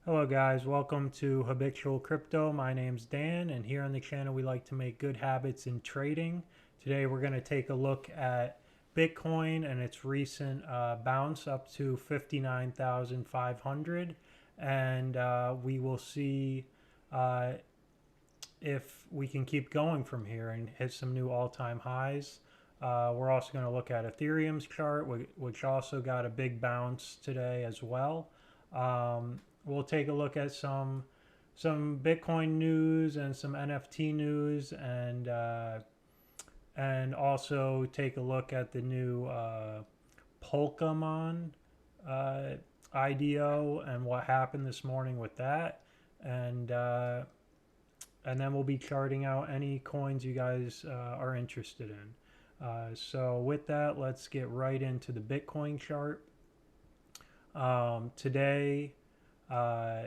Hello guys, welcome to Habitual Crypto. My name's Dan, and here on the channel we like to make good habits in trading. Today we're going to take a look at Bitcoin and its recent bounce up to 59,500, and we will see uh, if we can keep going from here and hit some new all-time highs. We're also going to look at Ethereum's chart, which also got a big bounce today as well. We'll take a look at some Bitcoin news and some NFT news, and also take a look at the new Polkadot uh, IDO and what happened this morning with that, and uh, and then we'll be charting out any coins you guys are interested in. So with that, let's get right into the Bitcoin chart. Today, uh,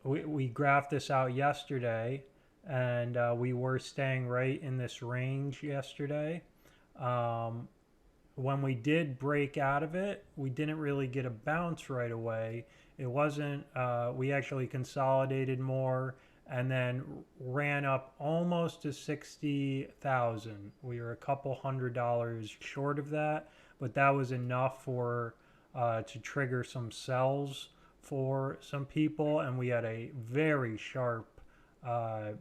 we graphed this out yesterday, and we were staying right in this range yesterday. Um, when we did break out of it, we didn't really get a bounce right away. It wasn't, we actually consolidated more and then ran up almost to 60,000. We were a couple $100 short of that, but that was enough for to trigger some sells for some people, and we had a very sharp uh,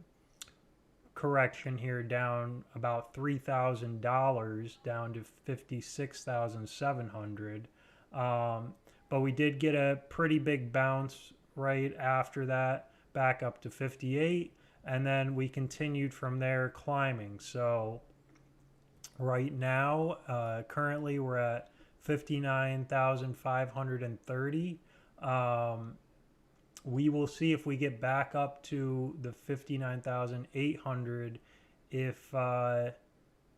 correction here, down about $3,000 down to 56,700. But we did get a pretty big bounce right after that, back up to 58, and then we continued from there climbing. So right now, currently we're at 59,530. Um, we will see if we get back up to the 59,800 if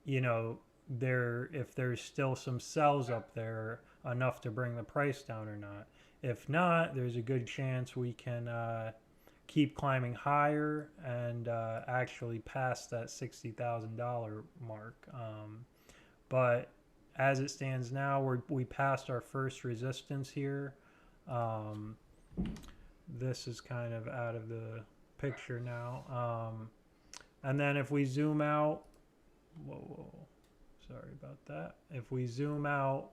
you know if there's still some sells up there enough to bring the price down or not. If not, there's a good chance we can keep climbing higher and actually pass that $60,000 mark. But as it stands now, we passed our first resistance here. Um, this is kind of out of the picture now. And then if we zoom out, whoa, sorry about that. If we zoom out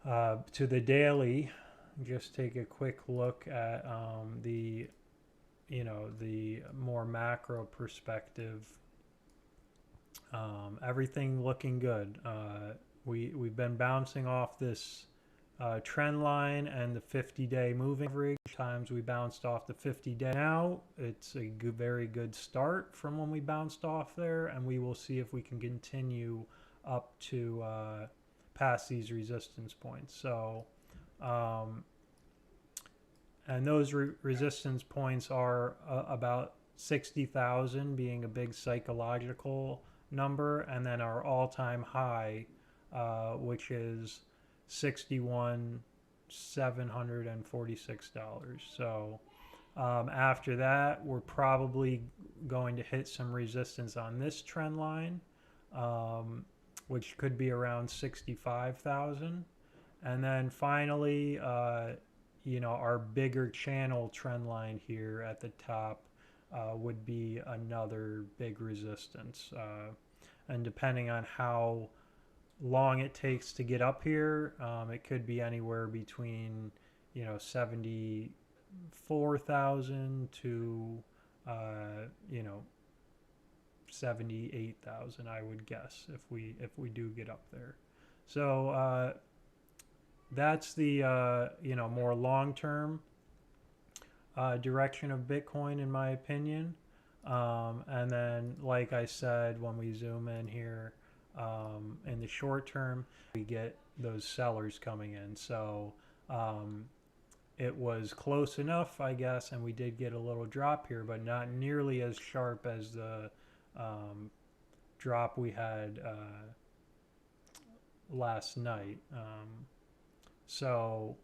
to the daily, just take a quick look at the more macro perspective. Everything looking good. We've been bouncing off this trend line and the 50-day moving average. Times we bounced off the 50-day. Now it's a very good start from when we bounced off there, and we will see if we can continue up to past these resistance points. So, and those resistance points are about 60,000 being a big psychological number, and then our all-time high, which is $61,746. So after that, we're probably going to hit some resistance on this trend line, which could be around 65,000. And then finally, our bigger channel trend line here at the top would be another big resistance. And depending on how long it takes to get up here, it could be anywhere between 74,000 to 78,000, I would guess, if we do get up there. So that's the more long term direction of Bitcoin, in my opinion. And then, like I said, when we zoom in here, in the short term, we get those sellers coming in. So it was close enough, I guess, and we did get a little drop here, but not nearly as sharp as the drop we had last night. So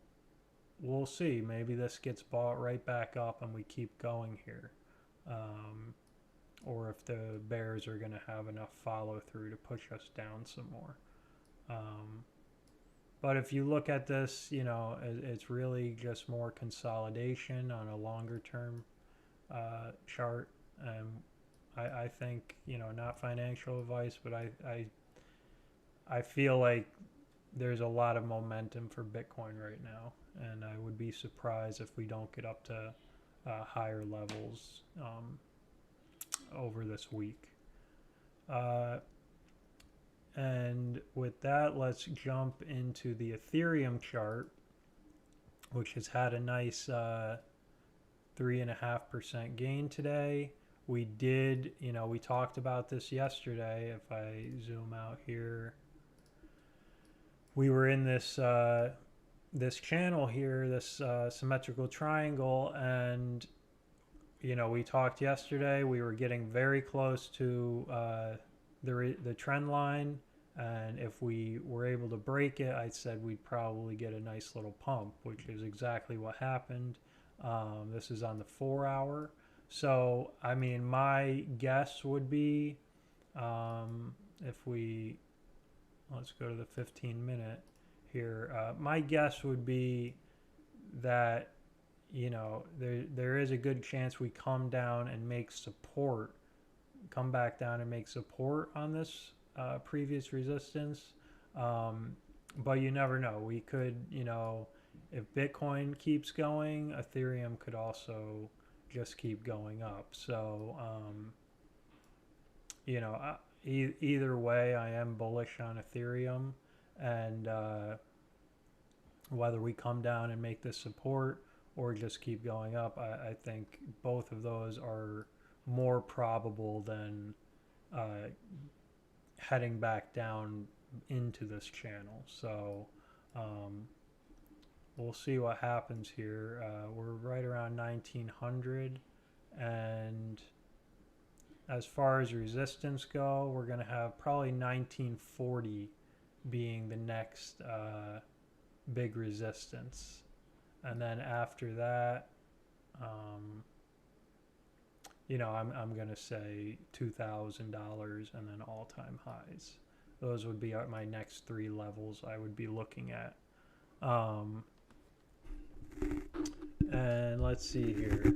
we'll see. Maybe this gets bought right back up and we keep going here. Or if the bears are going to have enough follow through to push us down some more. Um, But if you look at this, it's really just more consolidation on a longer term chart. I think, not financial advice, but I feel like there's a lot of momentum for Bitcoin right now, and I would be surprised if we don't get up to higher levels over this week. And with that, let's jump into the Ethereum chart, which has had a nice 3.5% gain today. We did, we talked about this yesterday. If I zoom out here, we were in this this channel here, this symmetrical triangle, and we talked yesterday. We were getting very close to the trend line, and if we were able to break it, I said we'd probably get a nice little pump, which is exactly what happened. This is on the 4 hour. So, I mean, my guess would be if we, let's go to the 15-minute here. My guess would be that, there is a good chance we come down and make support, come back down and make support on this previous resistance. But you never know. We could, if Bitcoin keeps going, Ethereum could also just keep going up. So, either way, I am bullish on Ethereum, and whether we come down and make this support or just keep going up, I think both of those are more probable than heading back down into this channel. So we'll see what happens here. We're right around 1900, and as far as resistance go, we're going to have probably 1940 being the next big resistance. And then after that, I'm going to say $2,000 and then all-time highs. Those would be my next three levels I would be looking at. And let's see here.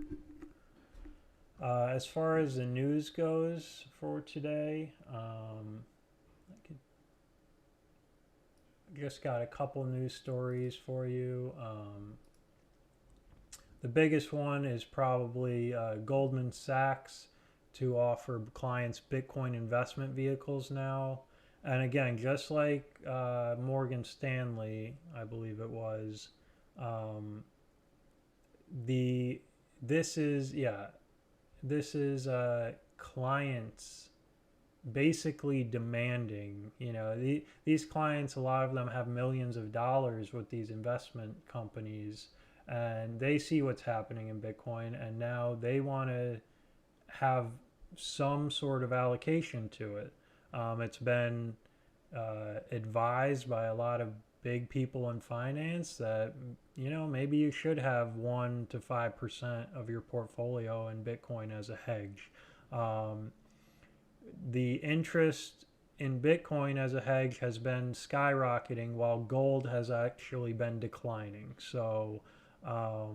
As far as the news goes for today, I just got a couple news stories for you. The biggest one is probably Goldman Sachs to offer clients Bitcoin investment vehicles now. And again, just like Morgan Stanley, I believe it was, this is clients basically demanding, these clients, a lot of them have millions of dollars with these investment companies, and they see what's happening in Bitcoin, and now they want to have some sort of allocation to it. It's been advised by a lot of big people in finance that, maybe you should have 1 to 5% of your portfolio in Bitcoin as a hedge. The interest in Bitcoin as a hedge has been skyrocketing while gold has actually been declining. So I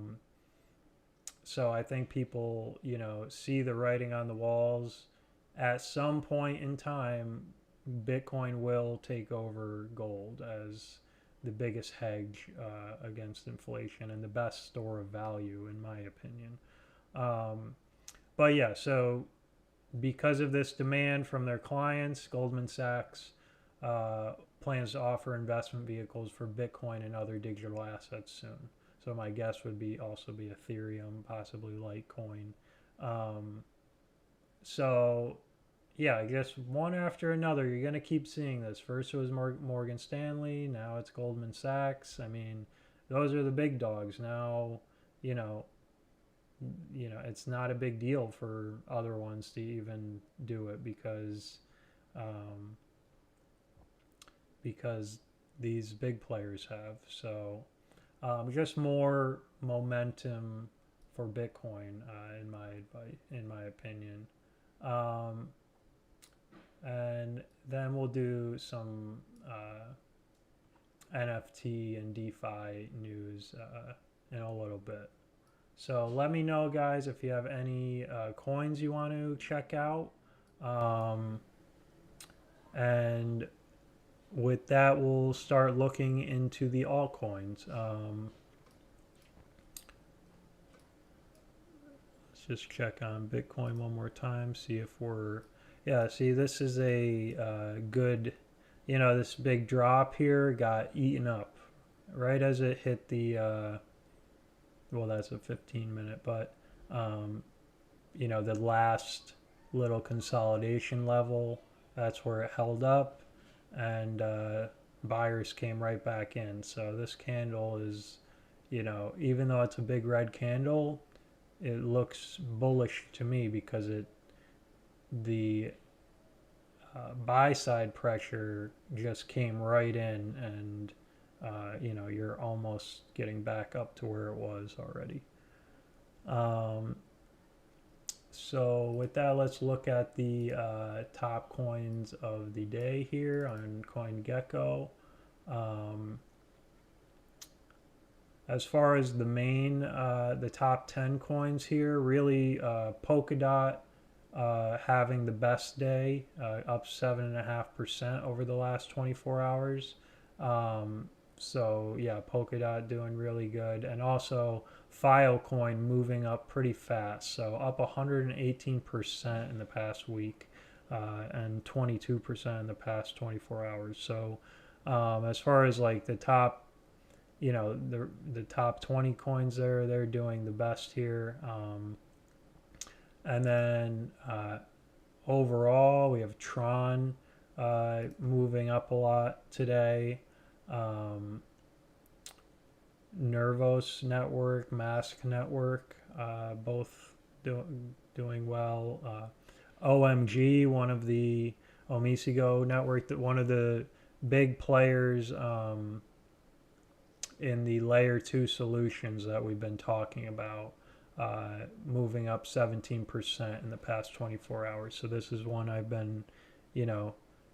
think people, see the writing on the walls. At some point in time, Bitcoin will take over gold as the biggest hedge against inflation and the best store of value, in my opinion. But yeah, so because of this demand from their clients, Goldman Sachs plans to offer investment vehicles for Bitcoin and other digital assets soon. So my guess would also be Ethereum, possibly Litecoin. So yeah, I guess one after another, you're going to keep seeing this. First it was Morgan Stanley, now it's Goldman Sachs. I mean, those are the big dogs. Now, it's not a big deal for other ones to even do it because these big players have. So just more momentum for Bitcoin, in my opinion. And then we'll do some NFT and DeFi news in a little bit. So let me know, guys, if you have any coins you want to check out. Um, and with that, we'll start looking into the altcoins. Let's just check on Bitcoin one more time, see if we're, yeah, see, this is a good, this big drop here got eaten up right as it hit the, well, that's a 15-minute, but, the last little consolidation level, that's where it held up, and buyers came right back in. So this candle is, even though it's a big red candle, it looks bullish to me because the buy side pressure just came right in, and you're almost getting back up to where it was already. So with that, let's look at the top coins of the day here on CoinGecko. As far as the top 10 coins here, really Polkadot having the best day, up 7.5% over the last 24 hours. So yeah, Polkadot doing really good, and also Filecoin moving up pretty fast, so up 118% in the past week, and 22% in the past 24 hours. So as far as like the top, the top 20 coins there, they're doing the best here. And then overall, we have Tron moving up a lot today. Nervos Network, Mask Network, both doing well. OMG, one of the Omisigo Network, that one of the big players in the layer 2 solutions that we've been talking about, moving up 17% in the past 24 hours. So this is one I've been,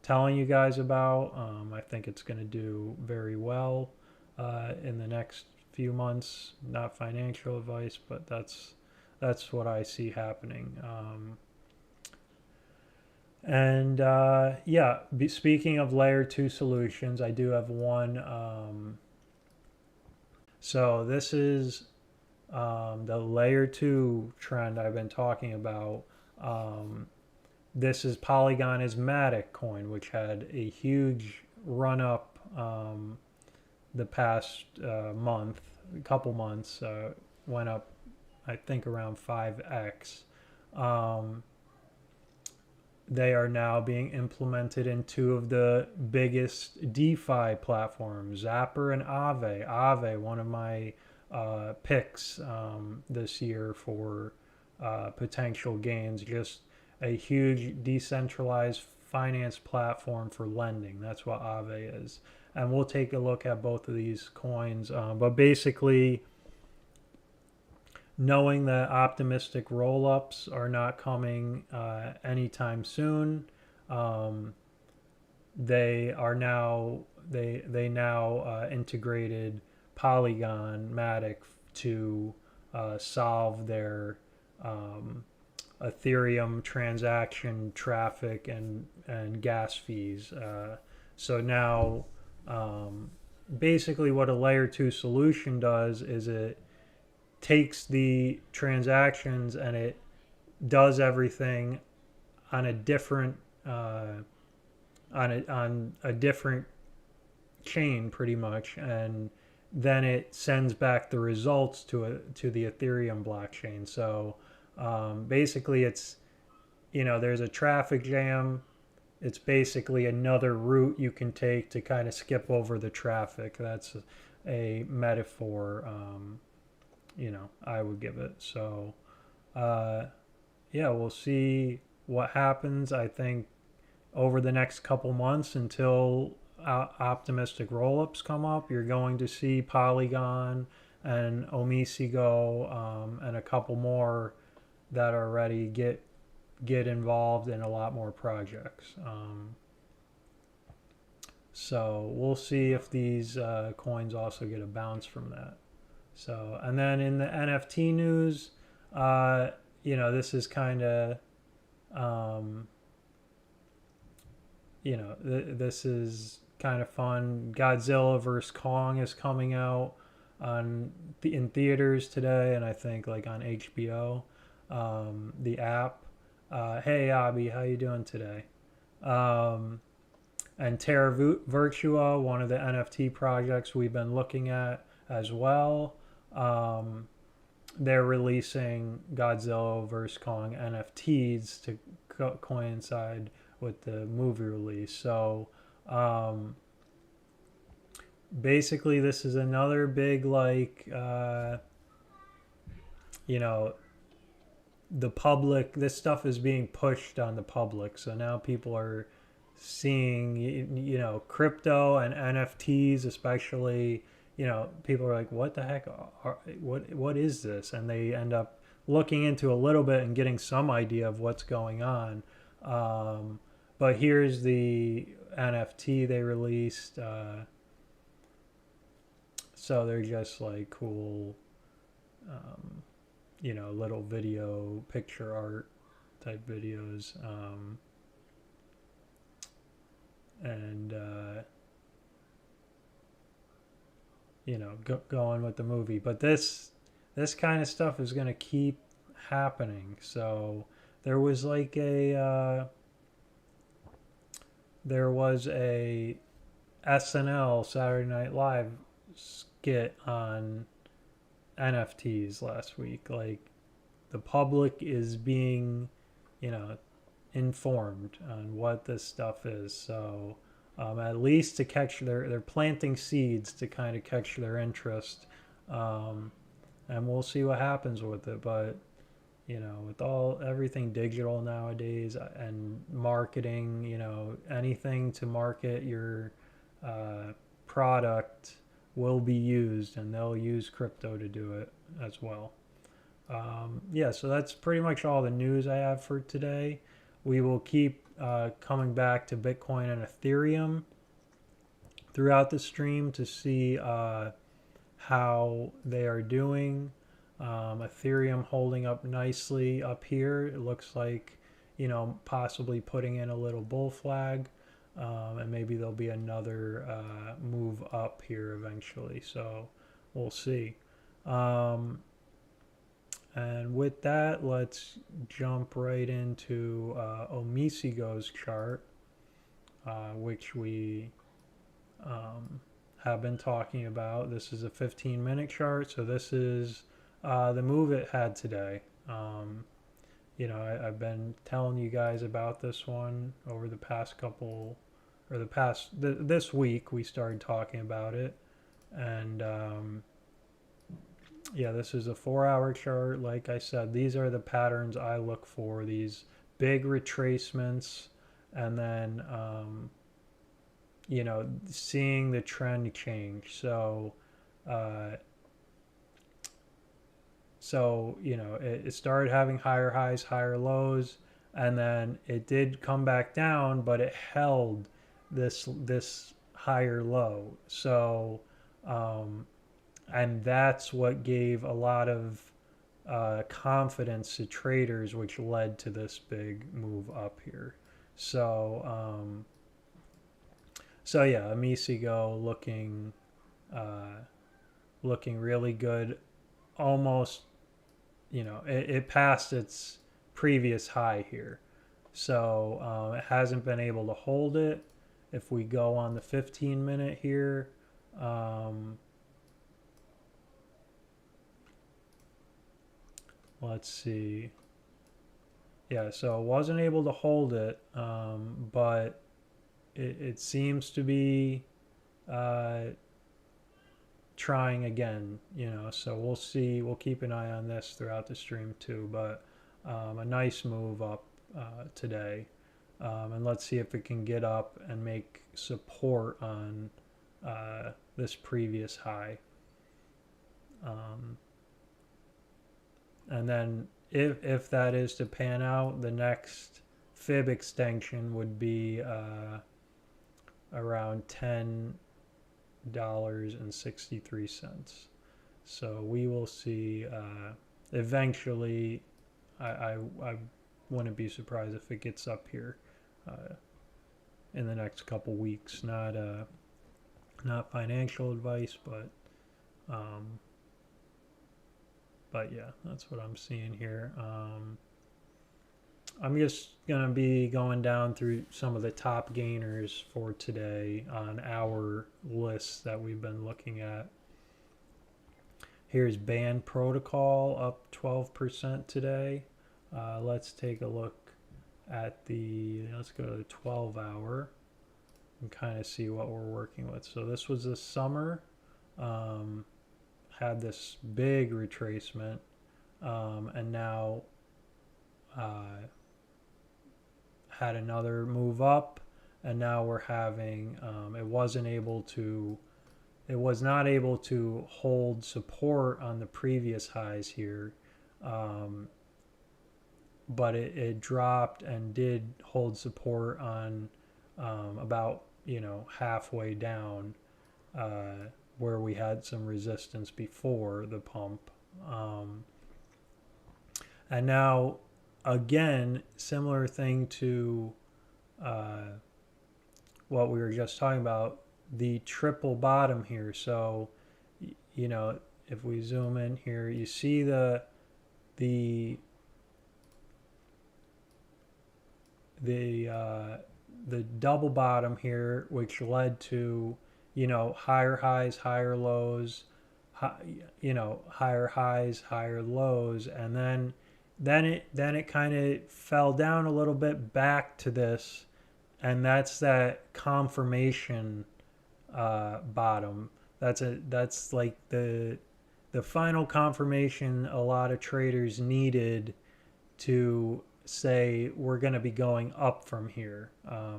telling you guys about. I think it's going to do very well in the next few months. Not financial advice, but that's what I see happening. Speaking of layer 2 solutions, I do have one. So this is the layer 2 trend I've been talking about. This is Polygon's Matic coin, which had a huge run up the past couple months. Went up, I think, around 5x. They are now being implemented in two of the biggest DeFi platforms, Zapper and Aave. Aave, one of my picks this year for potential gains, just a huge decentralized finance platform for lending. That's what Aave is. And we'll take a look at both of these coins. But basically, knowing that optimistic roll-ups are not coming anytime soon, they now integrated Polygon Matic to solve their Ethereum transaction traffic and gas fees. So now, basically, what a layer 2 solution does is it takes the transactions and it does everything on a different on a different chain, pretty much, and then it sends back the results to the Ethereum blockchain. So basically, it's there's a traffic jam. It's basically another route you can take to kind of skip over the traffic. That's a metaphor I would give it. So we'll see what happens. I think over the next couple months, until optimistic roll-ups come up, you're going to see Polygon and Omisigo and a couple more that are ready get involved in a lot more projects. So we'll see if these coins also get a bounce from that. So, and then in the NFT news, uh, this is kind of, um, this is kind of fun. Godzilla vs Kong is coming out in theaters today, and I think like on HBO, the app. Hey Avi, how you doing today? Um, and Terra Virtua, one of the NFT projects we've been looking at as well. Um, they're releasing Godzilla vs Kong NFTs to coincide with the movie release. So um, basically, this is another big like you know the public. This stuff is being pushed on the public. So now people are seeing crypto and NFTs, especially. People are like, what the heck what is this, and they end up looking into a little bit and getting some idea of what's going on. But here's the NFT they released. So they're just like cool, um, little video picture art type videos, and going with the movie. But this kind of stuff is going to keep happening. So there was like there was a SNL Saturday Night Live skit on NFTs last week. Like the public is being, informed on what this stuff is. So at least to catch they're planting seeds to kind of catch their interest, and we'll see what happens with it. But with everything digital nowadays and marketing, anything to market your product will be used, and they'll use crypto to do it as well. Yeah, so that's pretty much all the news I have for today. We will keep coming back to Bitcoin and Ethereum throughout the stream to see how they are doing. Ethereum holding up nicely up here. It looks like, possibly putting in a little bull flag. And maybe there'll be another move up here eventually. So we'll see. And with that, let's jump right into Omisigo's chart, which we have been talking about. This is a 15-minute chart, so this is the move it had today. I've been telling you guys about this one over the past couple, or this week we started talking about it, and yeah, this is a 4-hour chart. Like I said, these are the patterns I look for, these big retracements, and then seeing the trend change. So it started having higher highs, higher lows, and then it did come back down, but it held this higher low. So and that's what gave a lot of confidence to traders, which led to this big move up here. So yeah, Amisigo looking really good. Almost, it passed its previous high here. So it hasn't been able to hold it. If we go on the 15-minute here, let's see. Yeah, so it wasn't able to hold it, but it seems to be trying again, so we'll see. We'll keep an eye on this throughout the stream too, but a nice move up today, and let's see if it can get up and make support on this previous high, and then if that is to pan out, the next fib extension would be around $10.63. So we will see. Eventually, I wouldn't be surprised if it gets up here in the next couple weeks. Not financial advice, um, but yeah, that's what I'm seeing here. I'm just gonna be going down through some of the top gainers for today on our list that we've been looking at. Here's Band Protocol up 12% today. Let's take a look at let's go to the 12 hour and kind of see what we're working with. So this was this summer, had this big retracement, and now had another move up, and now we're having, it was not able to hold support on the previous highs here, but it dropped and did hold support on about halfway down, where we had some resistance before the pump, and now again, similar thing to what we were just talking about, the triple bottom here. So if we zoom in here, you see the double bottom here, which led to higher highs, higher lows, higher highs, higher lows, and then it kind of fell down a little bit back to this, and that's that confirmation bottom. That's like the final confirmation a lot of traders needed to say we're going to be going up from here.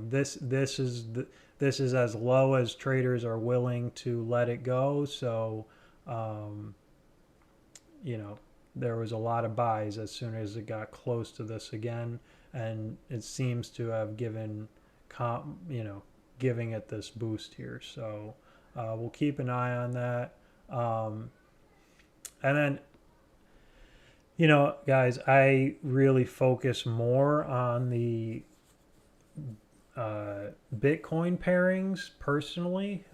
This is as low as traders are willing to let it go. So there was a lot of buys as soon as it got close to this again, and it seems to have giving it this boost here. So we'll keep an eye on that. And then, guys, I really focus more on the Bitcoin pairings personally.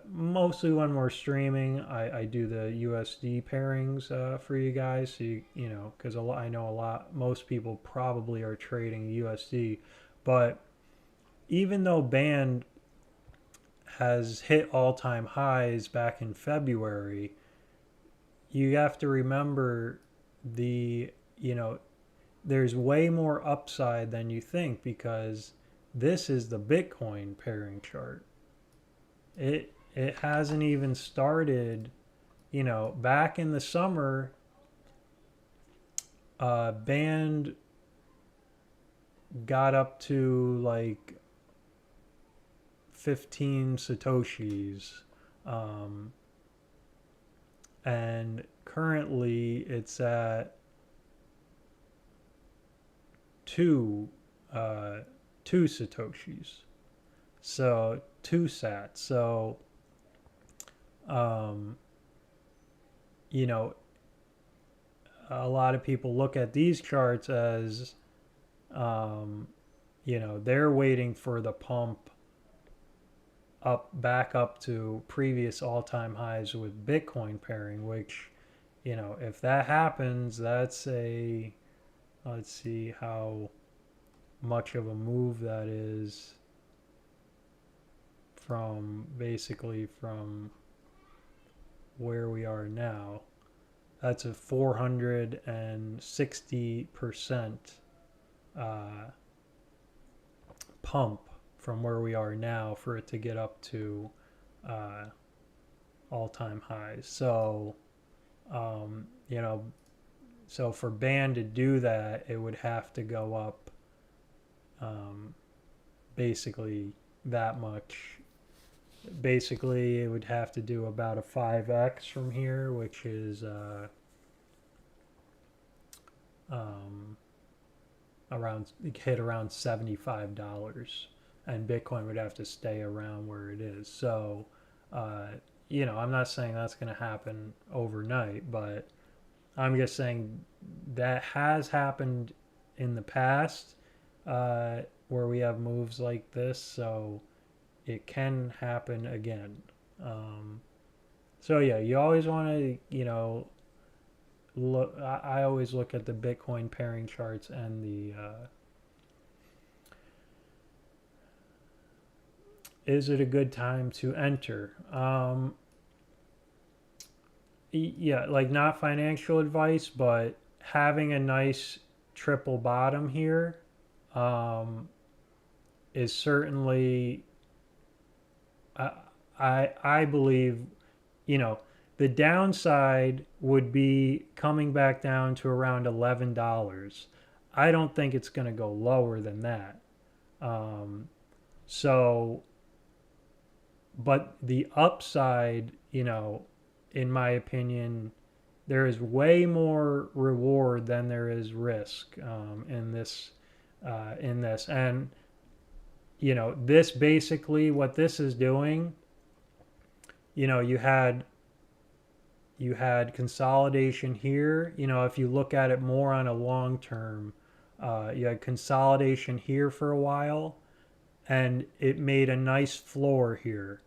Mostly when we're streaming, I do the USD pairings for you guys. So because I know most people probably are trading USD, but even though Band has hit all-time highs back in February, you have to remember there's way more upside than you think, because this is the Bitcoin pairing chart. It hasn't even started, back in the summer, Band got up to like 15 Satoshis. And currently it's at two Satoshis. So 2 sats. So, a lot of people look at these charts as, they're waiting for the pump back up to previous all-time highs with Bitcoin pairing, which, if that happens, that's let's see how much of a move that is from where we are now. That's a 460% pump from where we are now for it to get up to all-time highs. So, so for Band to do that, it would have to go up basically that much. Basically, it would have to do about a 5x from here, which is hit around $75. and Bitcoin would have to stay around where it is. So, uh, I'm not saying that's going to happen overnight, but I'm just saying that has happened in the past, where we have moves like this. So it can happen again. Um, so yeah, you always want to, look. I always look at the Bitcoin pairing charts and the is it a good time to enter? Yeah, like not financial advice, but having a nice triple bottom here um, is certainly, I, I believe, you know, the downside would be coming back down to around $11. I don't think it's going to go lower than that. Um, so, but the upside, in my opinion, there is way more reward than there is risk in this, and this basically what this is doing. You had consolidation here. If you look at it more on a long term, you had consolidation here for a while, and it made a nice floor here.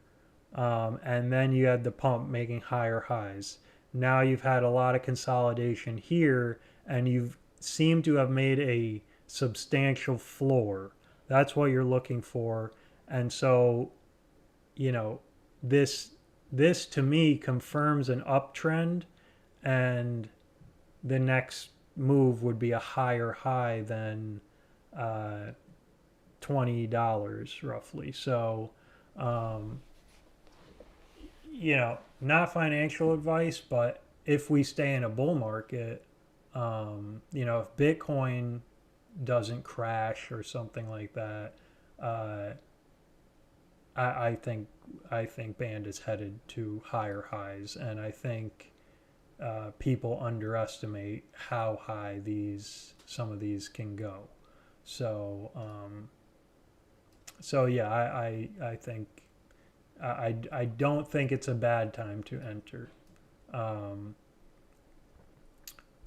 And then you had the pump making higher highs. Now you've had a lot of consolidation here, and you've seemed to have made a substantial floor. That's what you're looking for. And so, you know, this this to me confirms an uptrend, and the next move would be a higher high than uh, $20 roughly. So, um, not financial advice, but if we stay in a bull market, if Bitcoin doesn't crash or something like that, uh, I think Band is headed to higher highs, and I think people underestimate how high some of these can go. So yeah, I think I don't think it's a bad time to enter. Um,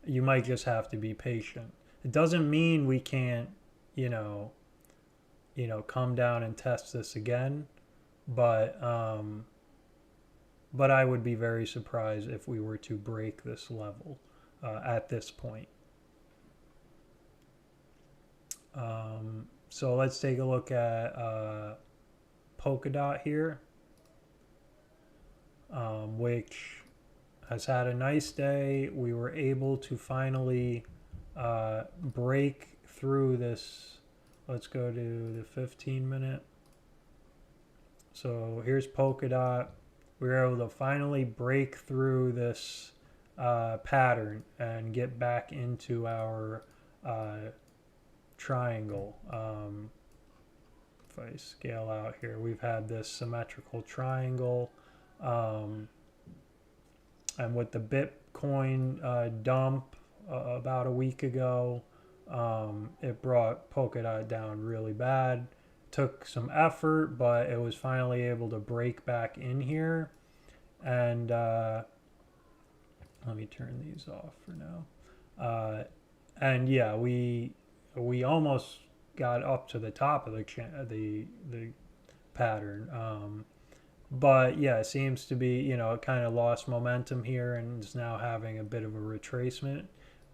you might just have to be patient. It doesn't mean we can't, you know, come down and test this again, but I would be very surprised if we were to break this level at this point. So let's take a look at Polkadot here, which has had a nice day. We were able to finally break through this. Let's go to the 15-minute. So here's Polkadot. We were able to finally break through this pattern and get back into our triangle. If I scale out here, we've had this symmetrical triangle. And with the Bitcoin dump about a week ago, it brought Polkadot down really bad. Took some effort, but it was finally able to break back in here. And let me turn these off for now. And yeah, we almost got up to the top of the pattern. But yeah, it seems to be, it kind of lost momentum here and is now having a bit of a retracement.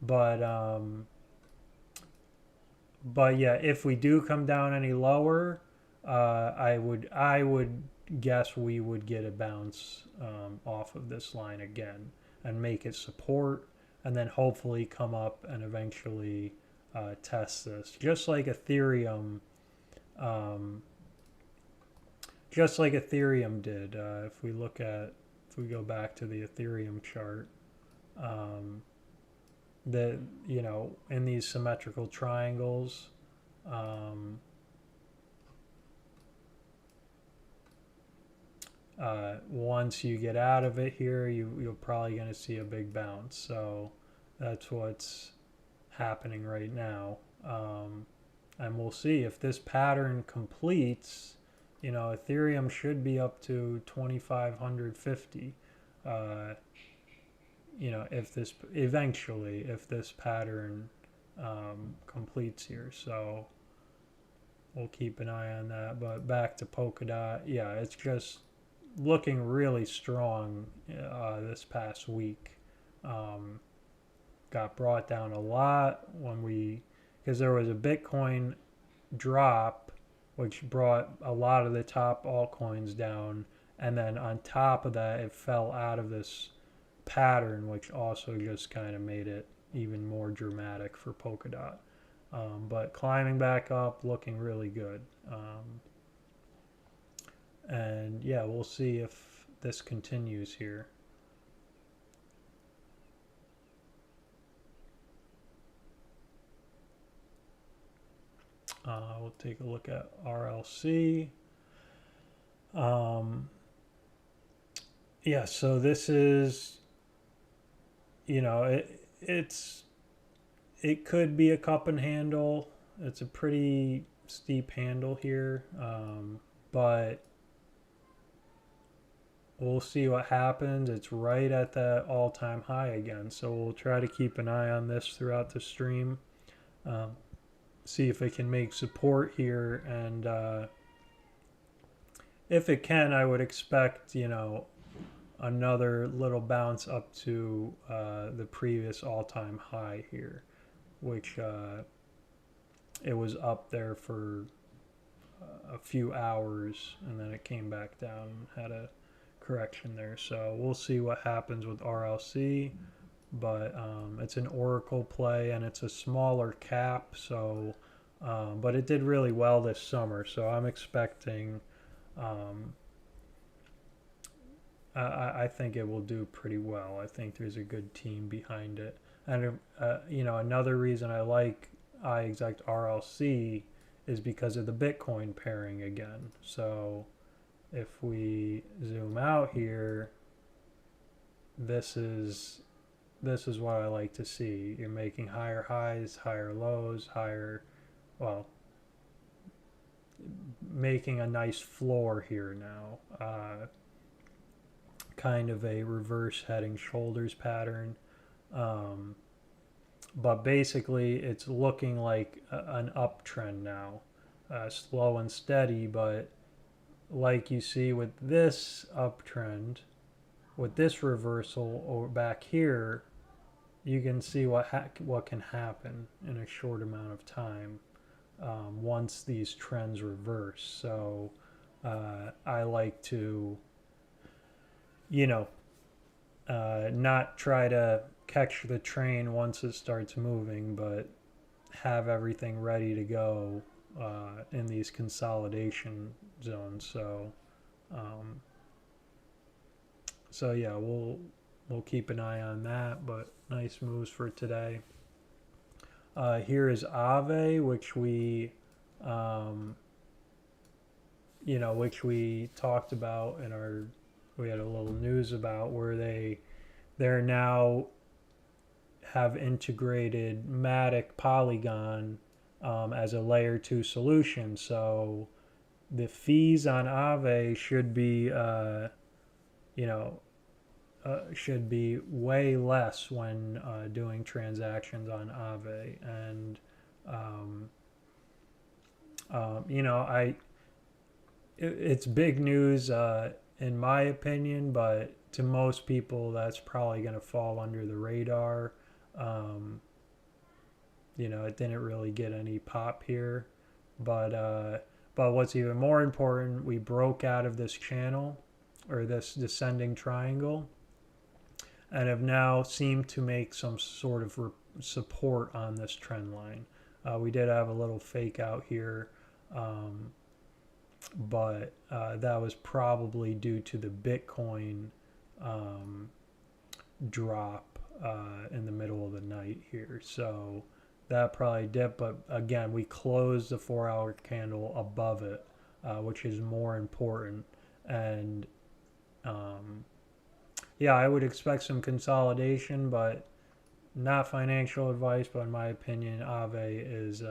But yeah, if we do come down any lower, I would guess we would get a bounce off of this line again and make it support, and then hopefully come up and eventually test this, just like Ethereum. Just like Ethereum did. If we go back to the Ethereum chart, in these symmetrical triangles, once you get out of it here, you're probably going to see a big bounce. So that's what's happening right now. And we'll see if this pattern completes. Ethereum should be up to 2,550. Uh, if this eventually, if this pattern completes here. So we'll keep an eye on that. But back to Polkadot, yeah, it's just looking really strong this past week. Um, got brought down a lot because there was a Bitcoin drop, which brought a lot of the top altcoins down. And then on top of that, it fell out of this pattern, which also just kind of made it even more dramatic for Polkadot. But climbing back up, looking really good. And yeah, we'll see if this continues here. We'll take a look at RLC. Yeah, so this is, it could be a cup and handle. It's a pretty steep handle here, but we'll see what happens. It's right at that all-time high again, so we'll try to keep an eye on this throughout the stream. See if it can make support here, and if it can, I would expect another little bounce up to the previous all-time high here, which it was up there for a few hours, and then it came back down and had a correction there. So we'll see what happens with RLC, but it's an Oracle play and it's a smaller cap, so but it did really well this summer, so I'm expecting I think it will do pretty well. I think there's a good team behind it. And, another reason I like iExec RLC is because of the Bitcoin pairing again. So if we zoom out here, this is what I like to see. You're making higher highs, higher lows, making a nice floor here now. Kind of a reverse head and shoulders pattern. But basically it's looking like an uptrend now, slow and steady, but like you see with this uptrend, with this reversal over back here, you can see what can happen in a short amount of time once these trends reverse. So I like to not try to catch the train once it starts moving, but have everything ready to go in these consolidation zones. So yeah, we'll keep an eye on that, but nice moves for today. Here is Aave, which we which we talked about we had a little news about where they're now have integrated Matic Polygon as a layer 2 solution. So the fees on Aave should be should be way less when doing transactions on Aave. And it's big news in my opinion, but to most people that's probably going to fall under the radar. It didn't really get any pop here, but what's even more important, we broke out of this channel or this descending triangle and have now seemed to make some sort of support on this trend line. We did have a little fake out here, but that was probably due to the Bitcoin drop in the middle of the night here. So that probably dipped, but again, we closed the 4-hour candle above it, which is more important. And yeah, I would expect some consolidation, but not financial advice, but in my opinion, Aave is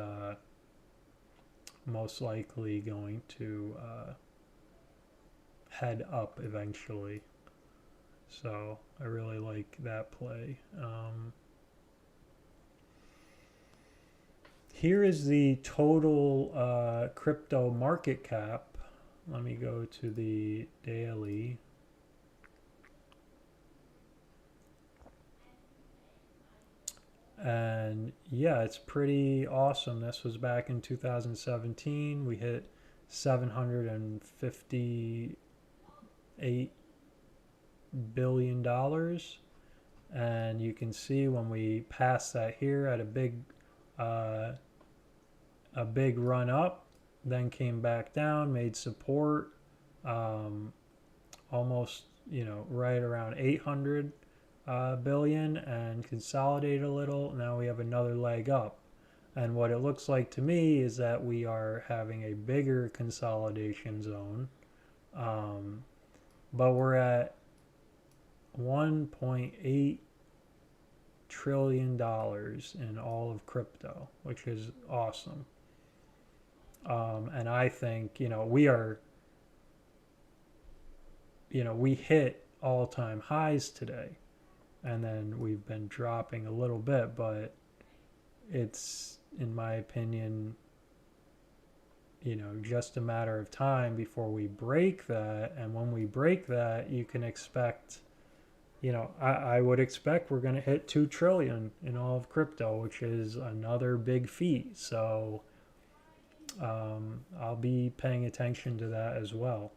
most likely going to head up eventually. So I really like that play. Here is the total crypto market cap. Let me go to the daily. And yeah, it's pretty awesome. This was back in 2017. We hit $758 billion. And you can see when we passed that here at uh, a big run up, then came back down, made support, um, almost right around 800 billion, and consolidate a little. Now we have another leg up. And what it looks like to me is that we are having a bigger consolidation zone. But we're at $1.8 trillion in all of crypto, which is awesome. And I think, we hit all-time highs today, and then we've been dropping a little bit, but it's, in my opinion, just a matter of time before we break that. And when we break that, you can expect, I would expect we're going to hit 2 trillion in all of crypto, which is another big feat. So I'll be paying attention to that as well.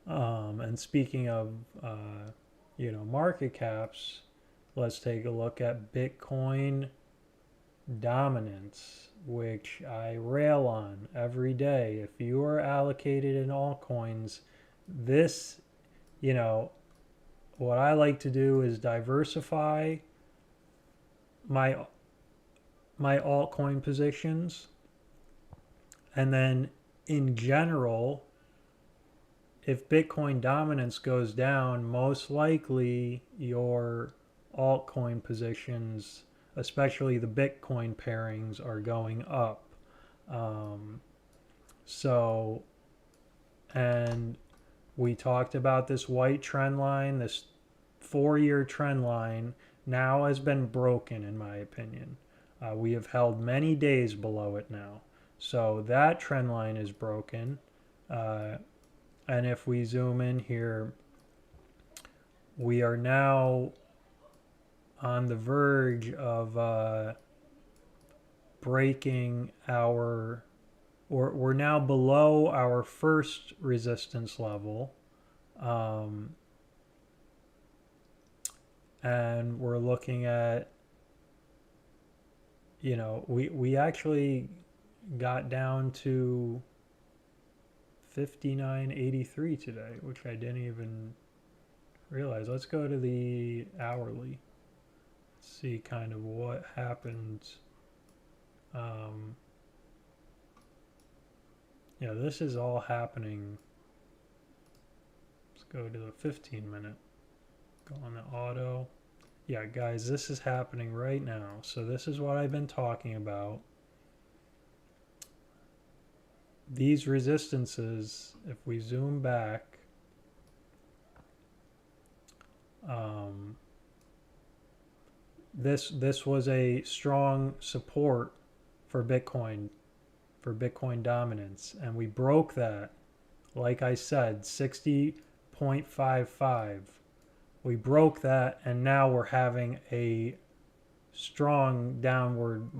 And speaking of, market caps, let's take a look at Bitcoin dominance, which I rail on every day. If you are allocated in altcoins, this, what I like to do is diversify my altcoin positions, and then in general, if Bitcoin dominance goes down, most likely your altcoin positions, especially the Bitcoin pairings, are going up. So, and we talked about this white trend line, this 4-year trend line now has been broken, in my opinion. We have held many days below it now. So that trend line is broken. And if we zoom in here, we are now on the verge of breaking our, or we're now below our first resistance level. And we're looking at, we actually got down to 59.83 today, which I didn't even realize. Let's go to the hourly. See kind of what happened. This is all happening. Let's go to the 15-minute. Go on the auto. Yeah, guys, this is happening right now. So this is what I've been talking about. These resistances, if we zoom back, this was a strong support for Bitcoin dominance, and we broke that. Like I said, 60.55. We broke that, and now we're having a strong downward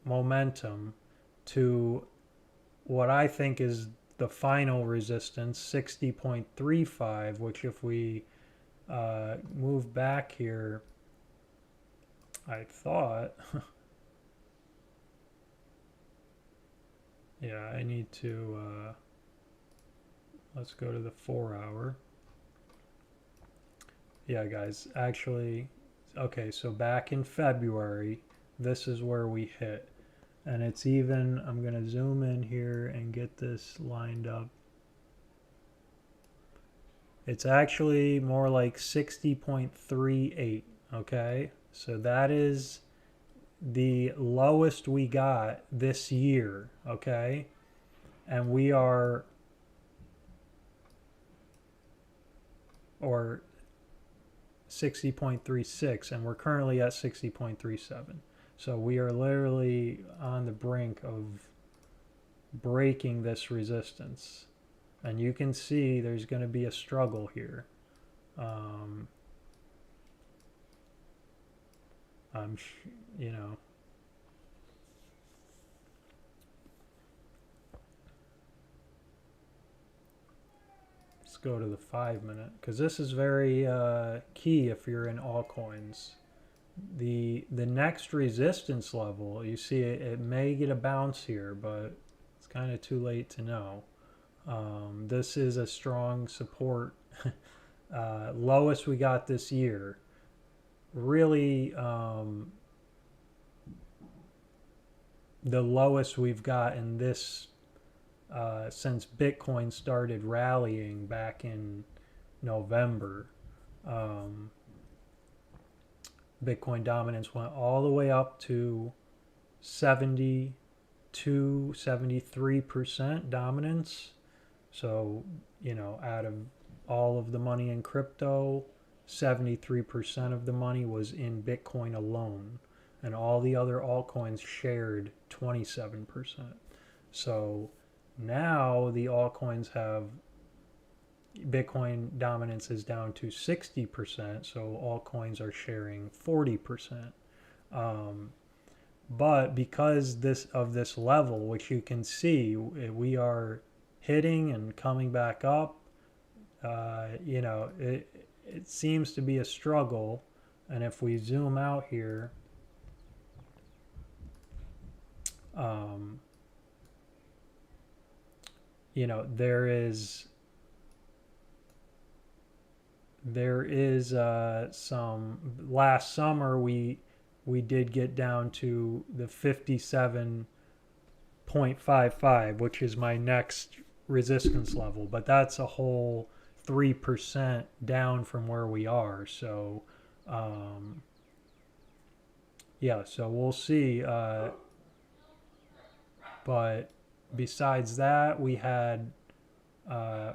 momentum to what I think is the final resistance, 60.35, which if we move back here, I thought, yeah, I need to, let's go to the 4-hour. Yeah, guys, actually, okay, so back in February, this is where we hit. And it's even, I'm going to zoom in here and get this lined up. It's actually more like 60.38, okay? So that is the lowest we got this year, okay? And we are, or 60.36, and we're currently at 60.37. So we are literally on the brink of breaking this resistance. And you can see there's going to be a struggle here. You know, let's go to the 5 minute, because this is very key if you're in altcoins. The next resistance level, you see it may get a bounce here, but it's kind of too late to know. This is a strong support. Lowest we got this year. Really, the lowest we've got in this since Bitcoin started rallying back in November. Bitcoin dominance went all the way up to 73% dominance. So, you know, out of all of the money in crypto, 73% of the money was in Bitcoin alone. And all the other altcoins shared 27%. So now the altcoins have, Bitcoin dominance is down to 60%. So altcoins are sharing 40%. But because of this level, which you can see, we are hitting and coming back up. You know, it seems to be a struggle. And if we zoom out here, you know, there is some, last summer we did get down to the 57.55, which is my next resistance level, but that's a whole 3% down from where we are. So yeah, so we'll see. But besides that, we had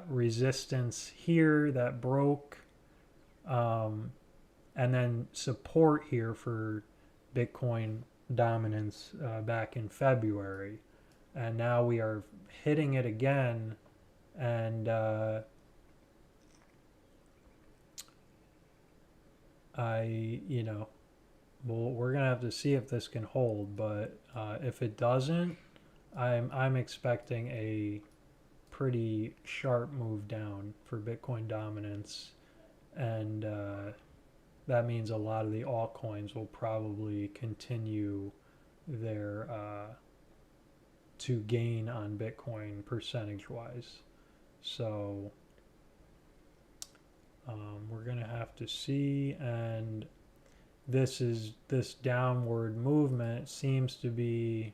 resistance here that broke, and then support here for Bitcoin dominance back in February. And now we are hitting it again, and you know, we're gonna have to see if this can hold, but if it doesn't, I'm expecting a pretty sharp move down for Bitcoin dominance, and that means a lot of the altcoins will probably continue their to gain on Bitcoin percentage wise. So we're gonna have to see, and this downward movement seems to be,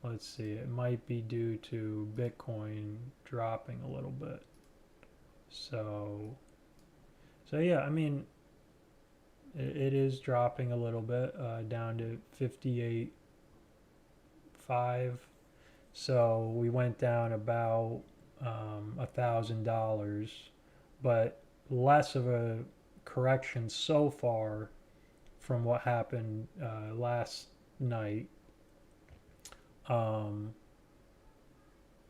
let's see, it might be due to Bitcoin dropping a little bit. So yeah, I mean, it is dropping a little bit down to 58.5. So we went down about $1,000, but less of a correction so far from what happened last night. And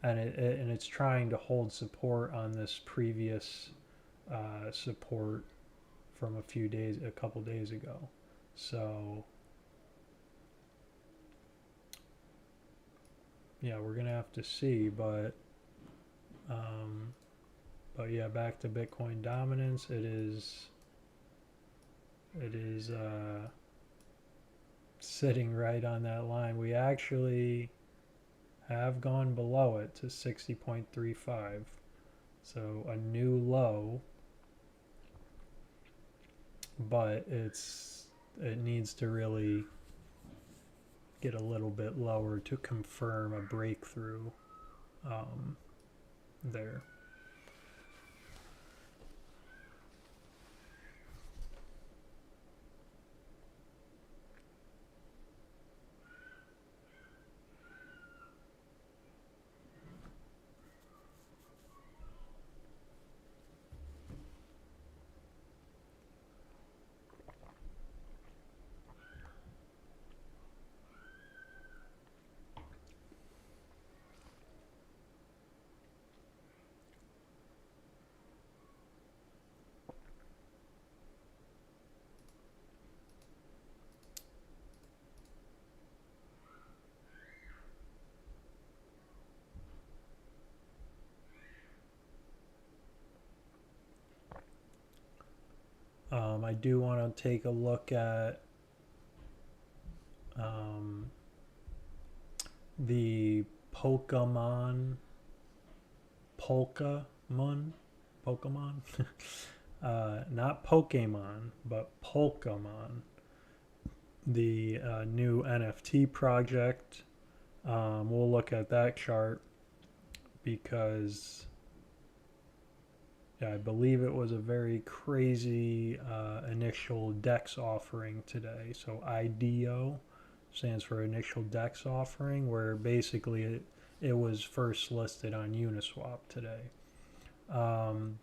it's trying to hold support on this previous support from a couple days ago. So yeah, we're gonna have to see, but yeah, back to Bitcoin dominance. It is sitting right on that line. We actually have gone below it to 60.35, so a new low, but it needs to really get a little bit lower to confirm a breakthrough there. I do want to take a look at um, the Pokemon, Polkamon, Pokemon, not Pokemon, but Polkamon, the new NFT project. We'll look at that chart because yeah, I believe it was a very crazy initial DEX offering today. So IDO stands for initial DEX offering, where basically it was first listed on Uniswap today. Um,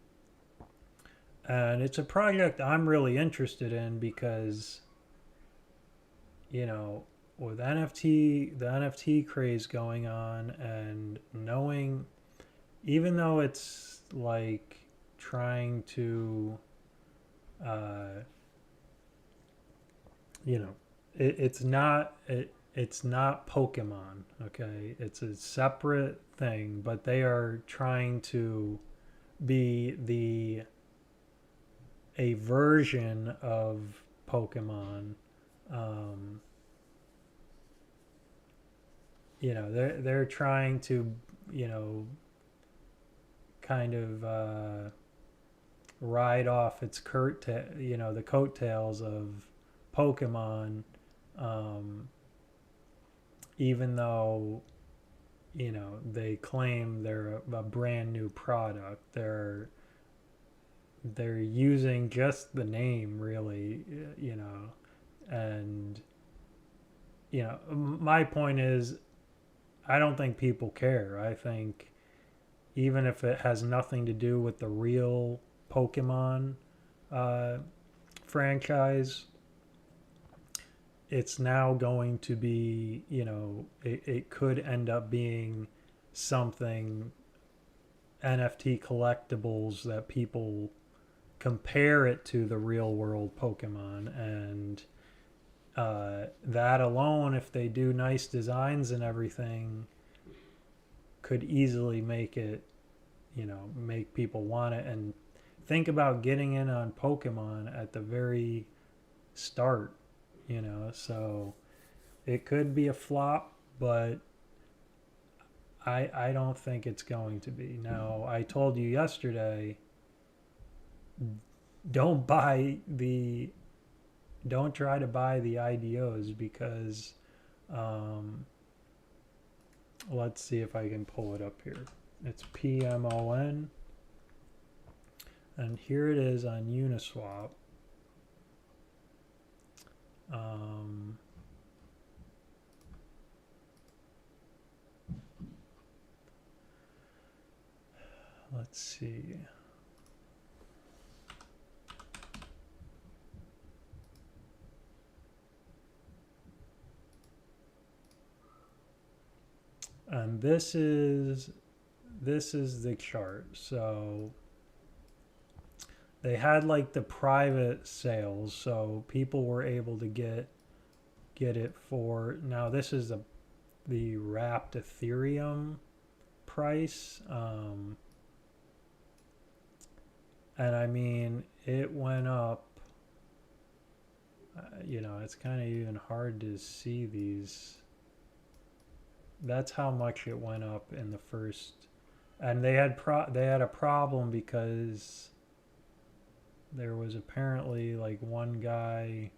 and it's a project I'm really interested in because, you know, with the NFT craze going on, and knowing, even though it's like trying to, uh, you know, it's not Pokemon, okay? It's a separate thing, but they are trying to be a version of Pokemon. Um, they're trying to, you know, kind of ride off the coattails of Pokemon, um, even though, you know, they claim they're a brand new product. They're using just the name, really, you know. And you know, my point is, I don't think people care. I think even if it has nothing to do with the real Pokemon uh, franchise, it's now going to be, you know, it could end up being something, NFT collectibles, that people compare it to the real world Pokemon. And that alone, if they do nice designs and everything, could easily make it, you know, make people want it. And think about getting in on Pokemon at the very start, you know. So it could be a flop, but I don't think it's going to be. Now, I told you yesterday, don't buy the don't try to buy the IDOs because let's see if I can pull it up here. It's PMON, and here it is on Uniswap. Let's see. And this is the chart. So they had like the private sales, so people were able to get it for, now this is the wrapped Ethereum price. And I mean, it went up, you know, it's kind of even hard to see these. That's how much it went up in the first. And they had a problem because there was apparently like one guy,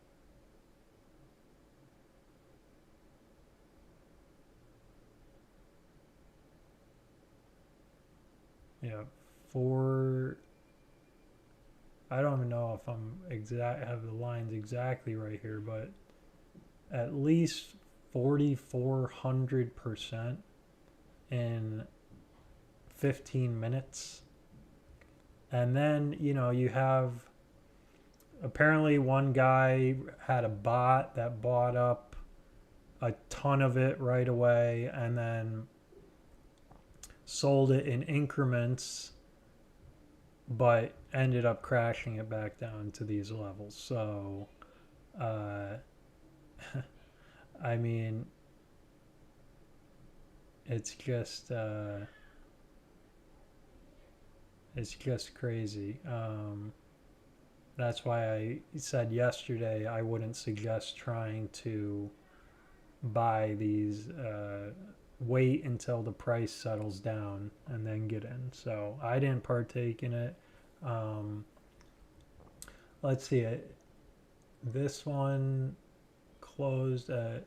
yeah, for, I don't even know if I have the lines exactly right here, but at least 4,400% in 15 minutes. And then, you know, you have, apparently one guy had a bot that bought up a ton of it right away and then sold it in increments, but ended up crashing it back down to these levels. So, I mean, it's just crazy. that's why I said yesterday I wouldn't suggest trying to buy these. Wait until the price settles down and then get in. So I didn't partake in it. Um, let's see it. This one closed at,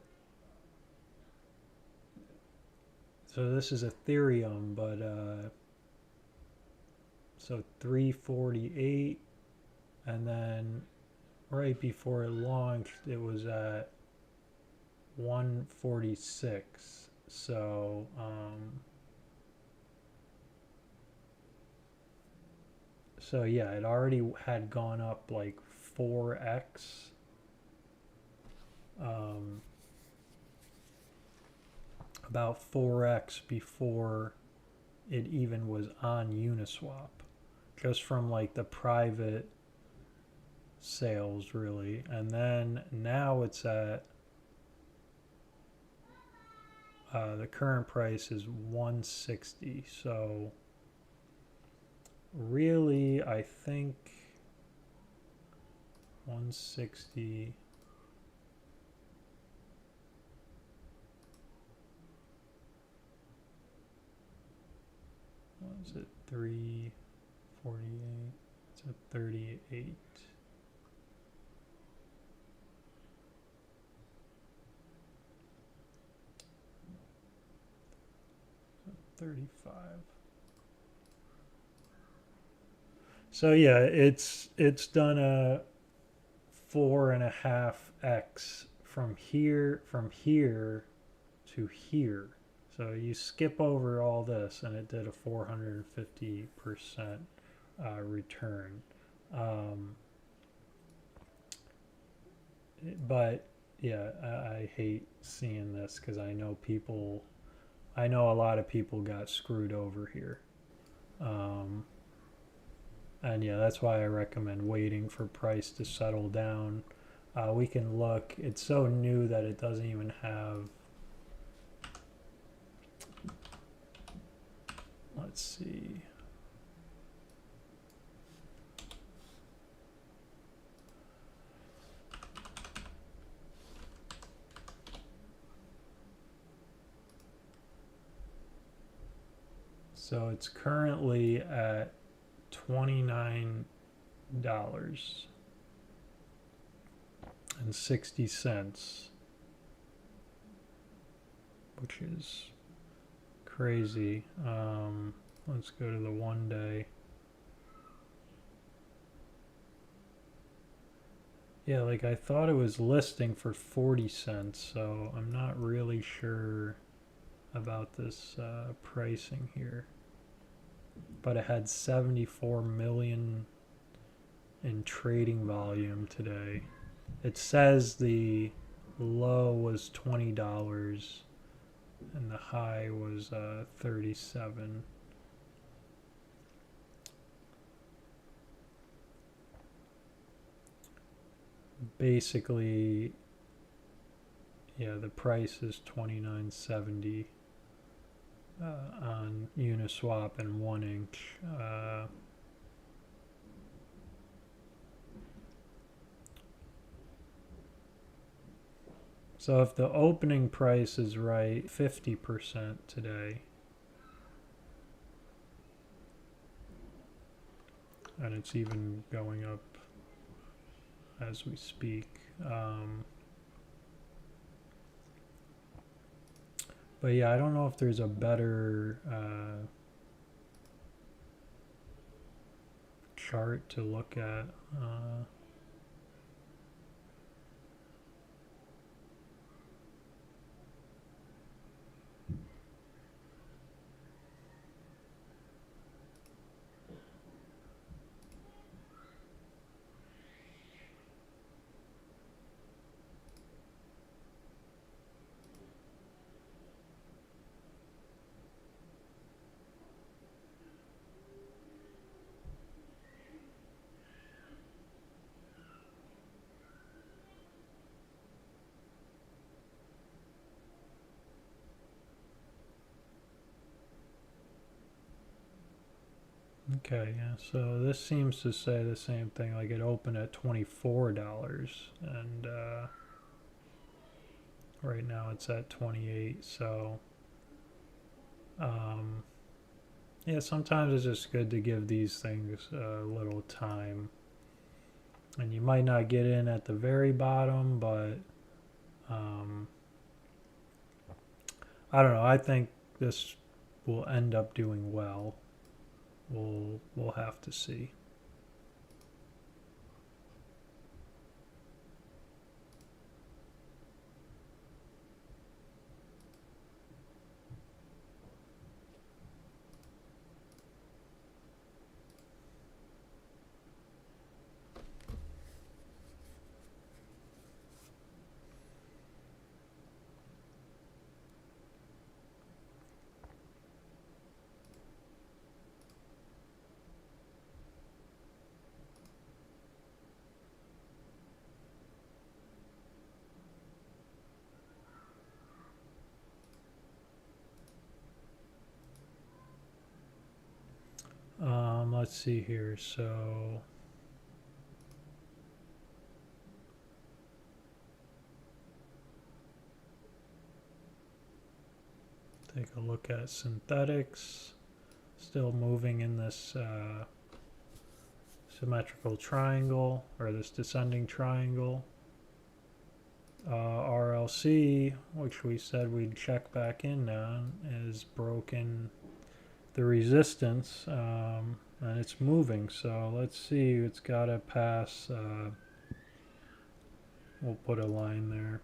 so this is Ethereum, but so 348, and then right before it launched it was at 146. So yeah, it already had gone up like 4x, um, about 4x before it even was on Uniswap, just from like the private sales really. And then now it's at the current price is 160. So really I think 160, what is it, 348, it's at 38, 35. So yeah, it's done a 4.5x from here to here. So you skip over all this and it did a 450% return. Um, but yeah, I hate seeing this because I know a lot of people got screwed over here. Um, and yeah, that's why I recommend waiting for price to settle down. We can look, it's so new that it doesn't even have, let's see. So it's currently at $29.60, which is crazy. Let's go to the 1 day. Yeah, like I thought it was listing for 40 cents, so I'm not really sure about this pricing here. But it had 74 million in trading volume today. It says the low was $20 and the high was 37. Basically, yeah, the price is 29.70 on Uniswap and 1inch. So if the opening price is right, 50% today. And it's even going up as we speak. But yeah, I don't know if there's a better chart to look at. Okay, yeah, so this seems to say the same thing, like it opened at $24 and right now it's at 28, so um, yeah, sometimes it's just good to give these things a little time. And you might not get in at the very bottom, but um, I don't know. I think this will end up doing well. We'll have to see. Let's see here. So take a look at synthetics. Still moving in this symmetrical triangle, or this descending triangle. RLC, which we said we'd check back in on, is broken the resistance, and it's moving. So let's see, it's got to pass. We'll put a line there.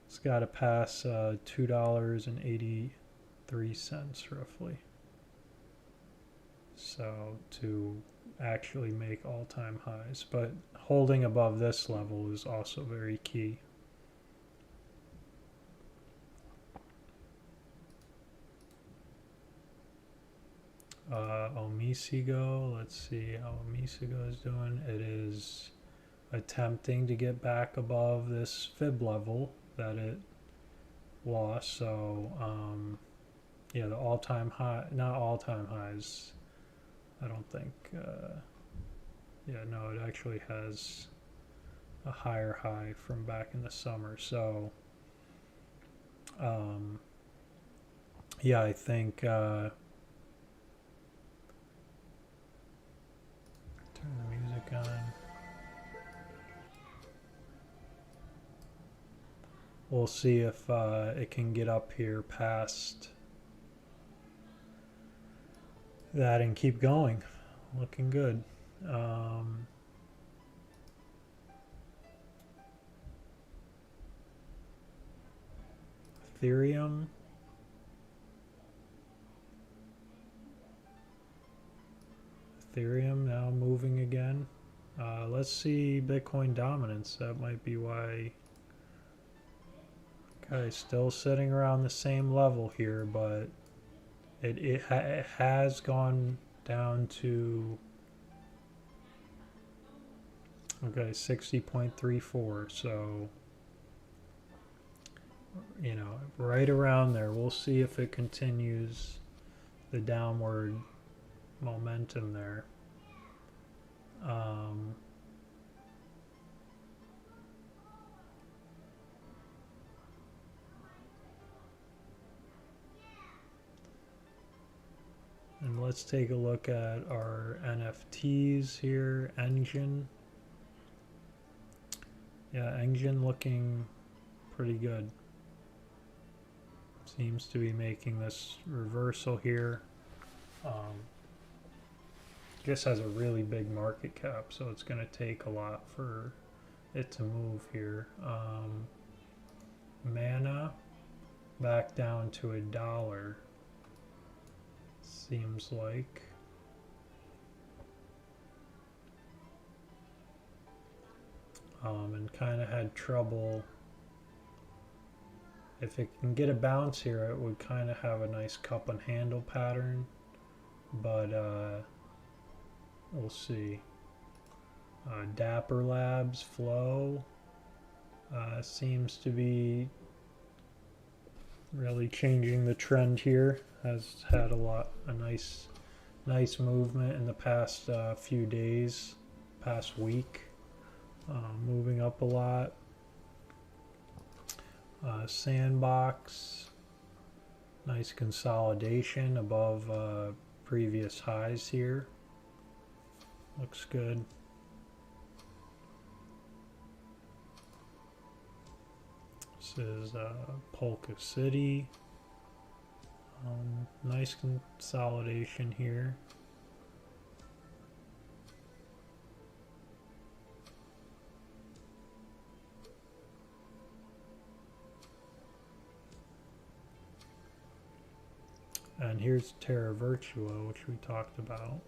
It's got to pass $2.83 roughly. So to actually make all-time highs, but holding above this level is also very key. Omisigo, let's see how Omisigo is doing. It is attempting to get back above this fib level that it lost. So yeah, the all-time high, not all-time highs, I don't think. Yeah, no, it actually has a higher high from back in the summer. So yeah, I think turn the music on. We'll see if it can get up here past that and keep going. Looking good. Ethereum. Ethereum now moving again. Let's see Bitcoin dominance. That might be why. Okay, still sitting around the same level here, but it has gone down to, okay, 60.34. So, you know, right around there. We'll see if it continues the downward momentum there. And let's take a look at our NFTs here. Engine. Yeah, Engine looking pretty good. Seems to be making this reversal here. This has a really big market cap, so it's going to take a lot for it to move here. Mana back down to $1. Seems like. And kind of had trouble. If it can get a bounce here, it would kind of have a nice cup and handle pattern, but we'll see. Dapper Labs flow seems to be really changing the trend here. Has had a nice movement in the past few days, past week, moving up a lot. Sandbox, nice consolidation above previous highs here. Looks good. This is Polka City. Nice consolidation here. And here's Terra Virtua, which we talked about.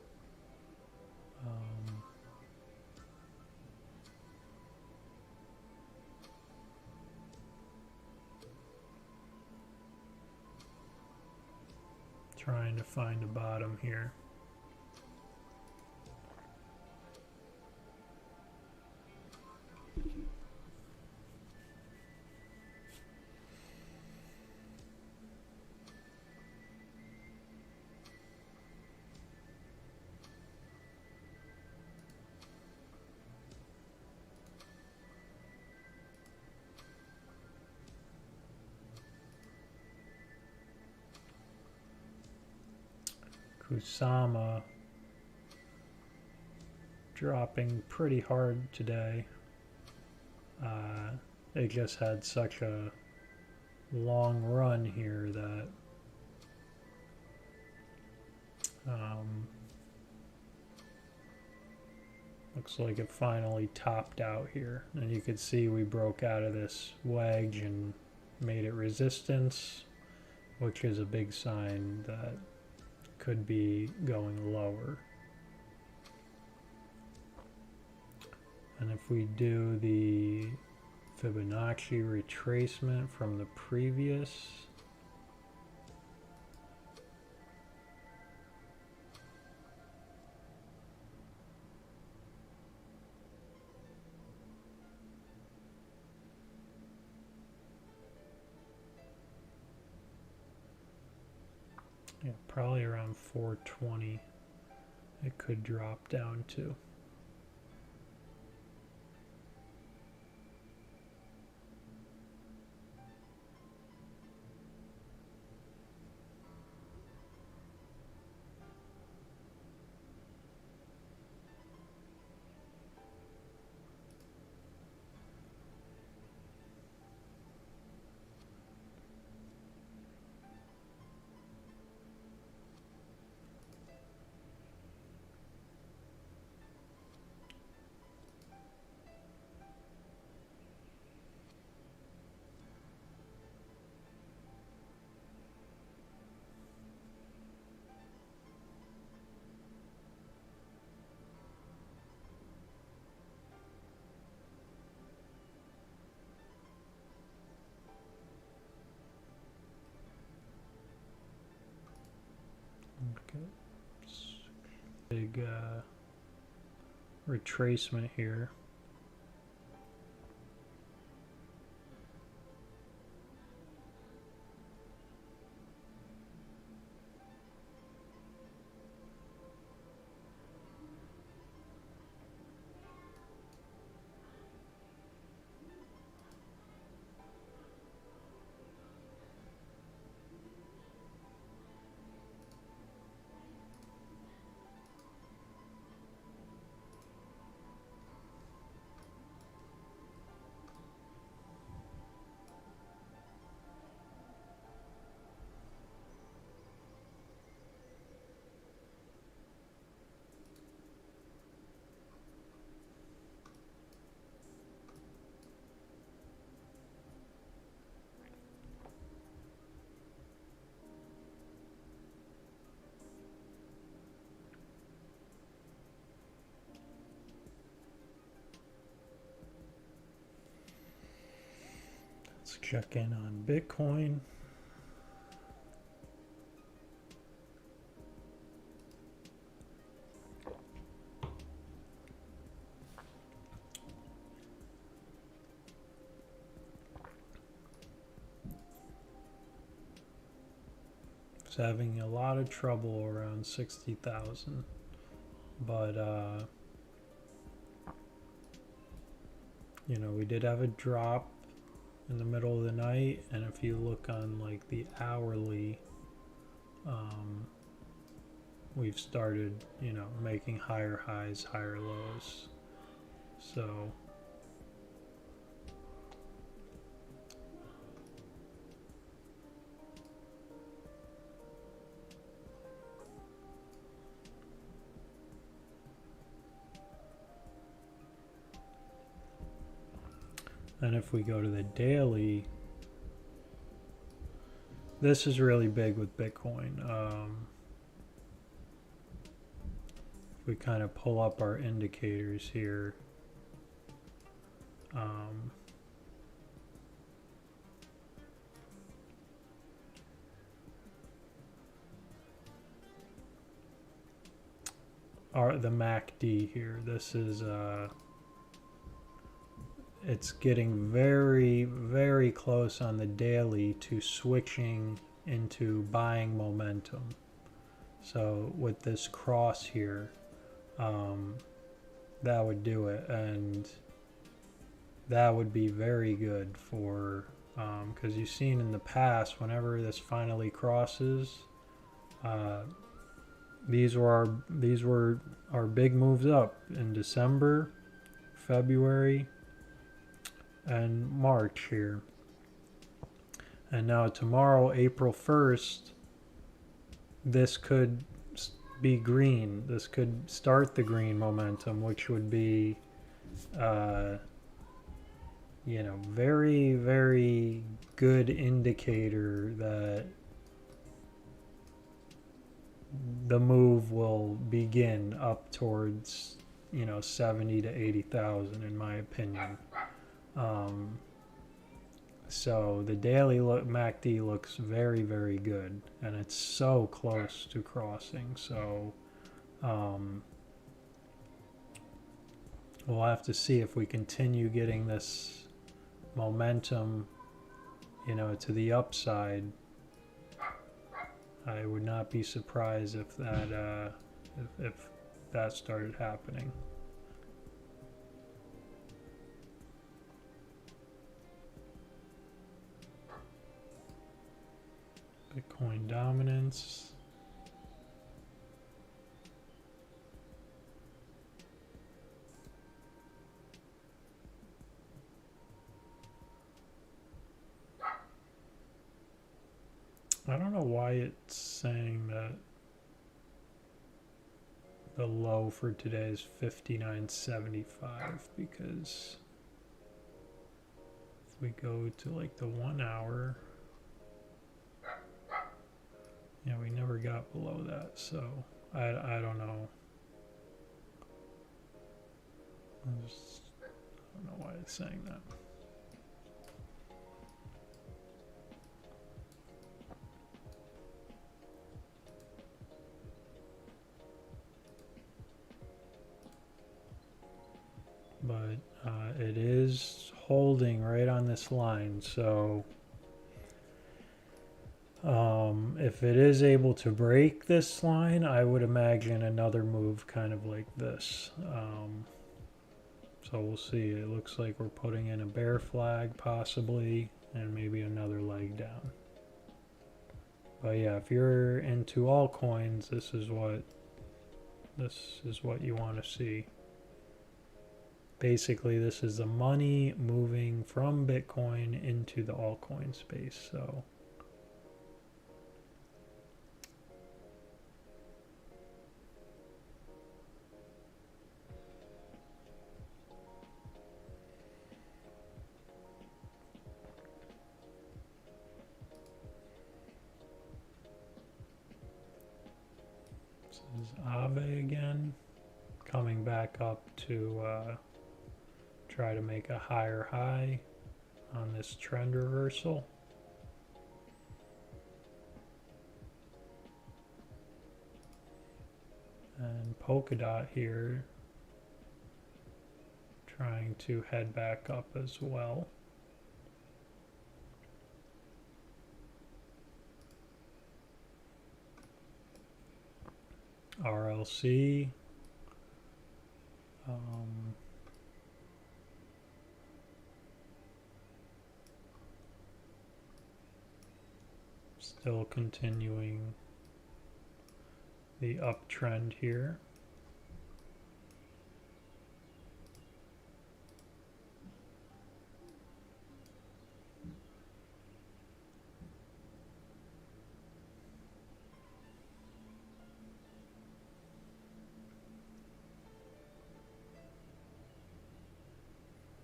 Trying to find a bottom here. Kusama dropping pretty hard today. It just had such a long run here that looks like it finally topped out here. And you could see we broke out of this wedge and made it resistance, which is a big sign that could be going lower. And if we do the Fibonacci retracement from the previous, yeah, probably around 420 it could drop down to. Okay. Big retracement here. Let's check in on Bitcoin. having a lot of trouble around 60,000, but you know, we did have a drop in the middle of the night, and if you look on like the hourly, we've started, you know, making higher highs, higher lows. So and if we go to the daily, this is really big with Bitcoin. If we kind of pull up our indicators here, the MACD here, this is it's getting very, very close on the daily to switching into buying momentum. So with this cross here, that would do it, and that would be very good for, because you've seen in the past, whenever this finally crosses, these were our big moves up in December, February, and March here. And now tomorrow, April 1st, this could be green. This could start the green momentum, which would be, you know, very, very good indicator that the move will begin up towards, you know, 70 to 80,000 in my opinion. So the daily MACD looks very, very good, and it's so close to crossing. So we'll have to see if we continue getting this momentum, you know, to the upside. I would not be surprised if that if that started happening. Bitcoin dominance. I don't know why it's saying that the low for today is 59.75, because if we go to like the 1 hour, yeah, we never got below that, so I don't know. I don't know why it's saying that. But it is holding right on this line, so if it is able to break this line, I would imagine another move kind of like this. So we'll see. It looks like we're putting in a bear flag possibly, and maybe another leg down. But yeah, if you're into altcoins, this is what you want to see. Basically, this is the money moving from Bitcoin into the altcoin space. So this is Aave again, coming back up to try to make a higher high on this trend reversal. And Polkadot here trying to head back up as well. RLC. Still continuing the uptrend here.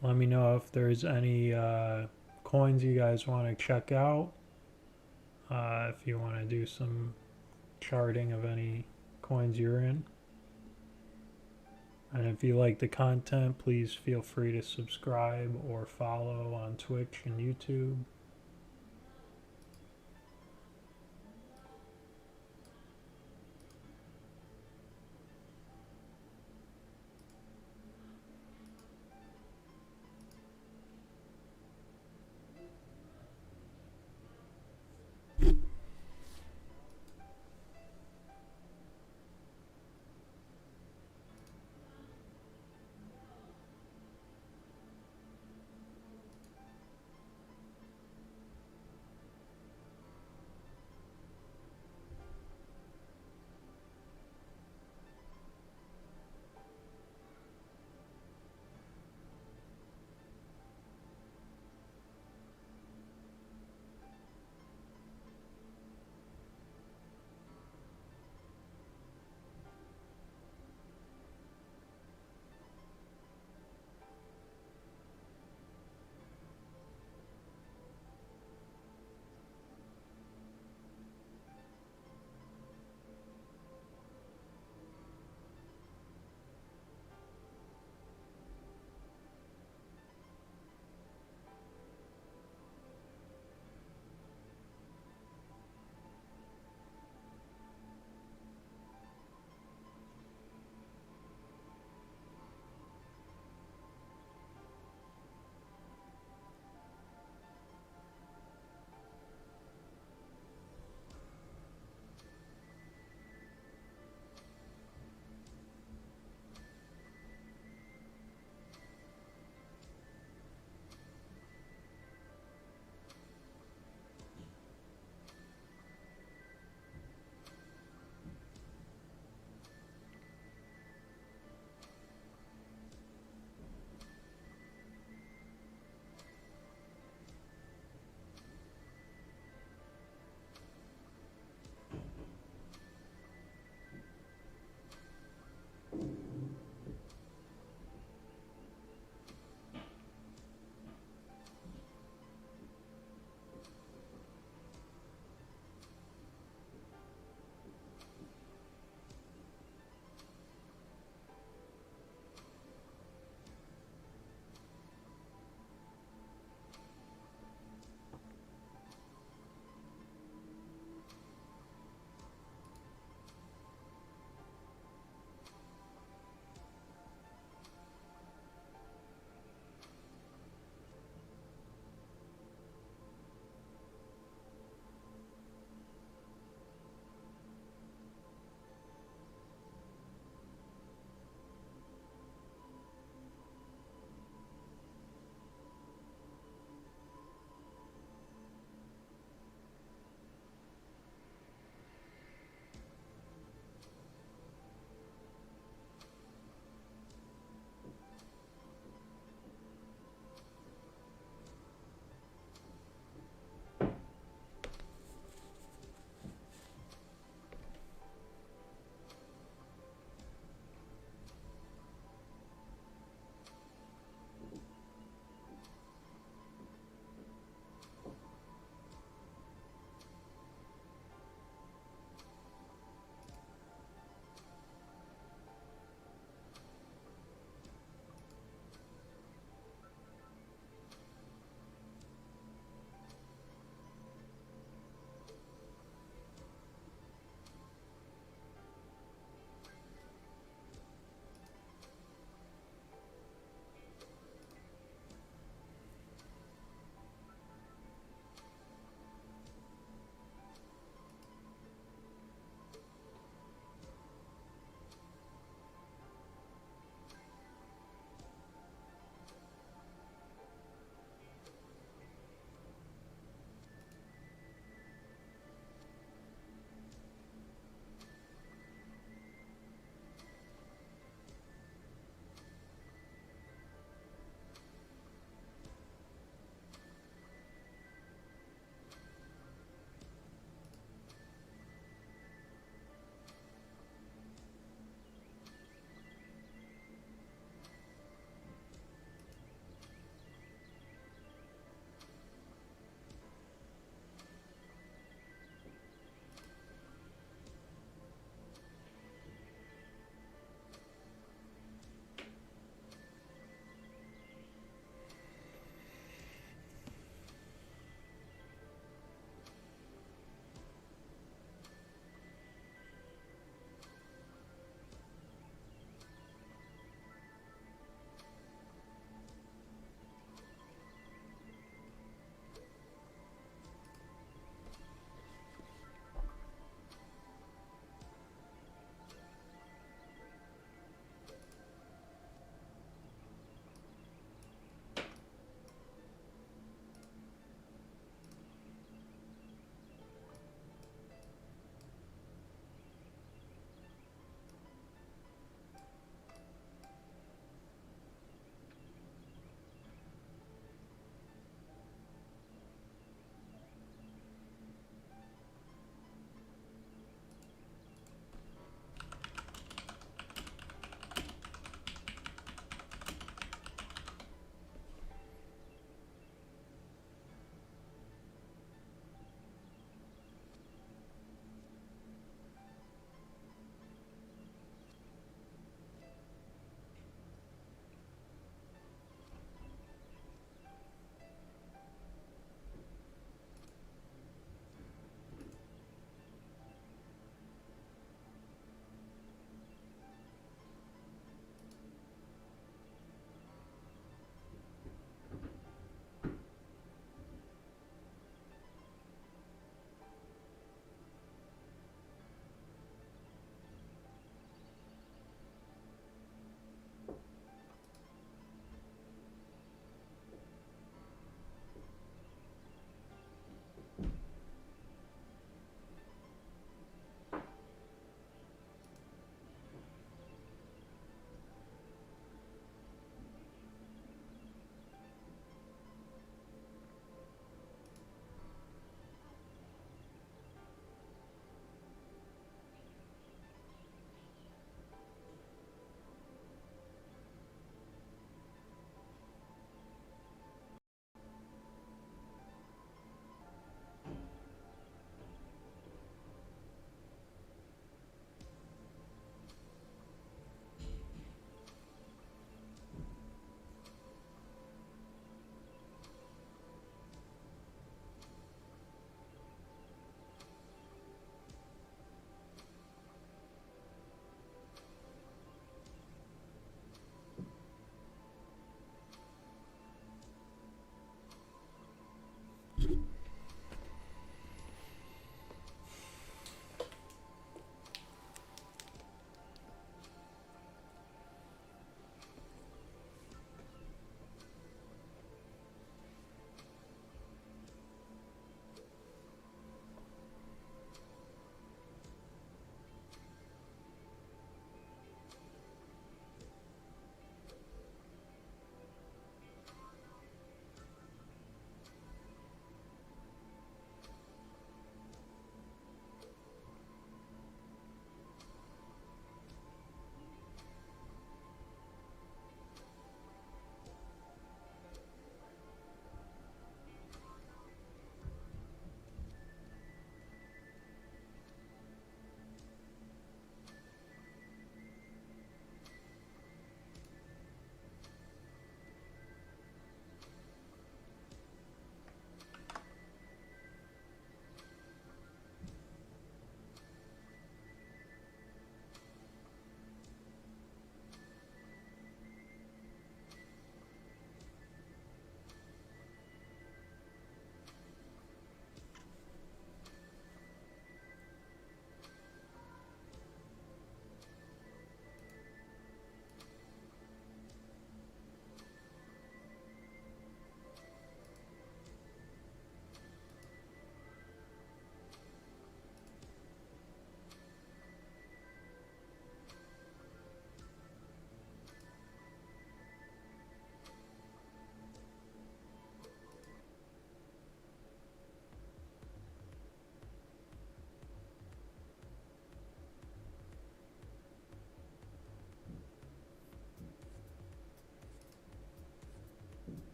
Let me know if there's any coins you guys want to check out. If you want to do some charting of any coins you're in. And if you like the content, please feel free to subscribe or follow on Twitch and YouTube.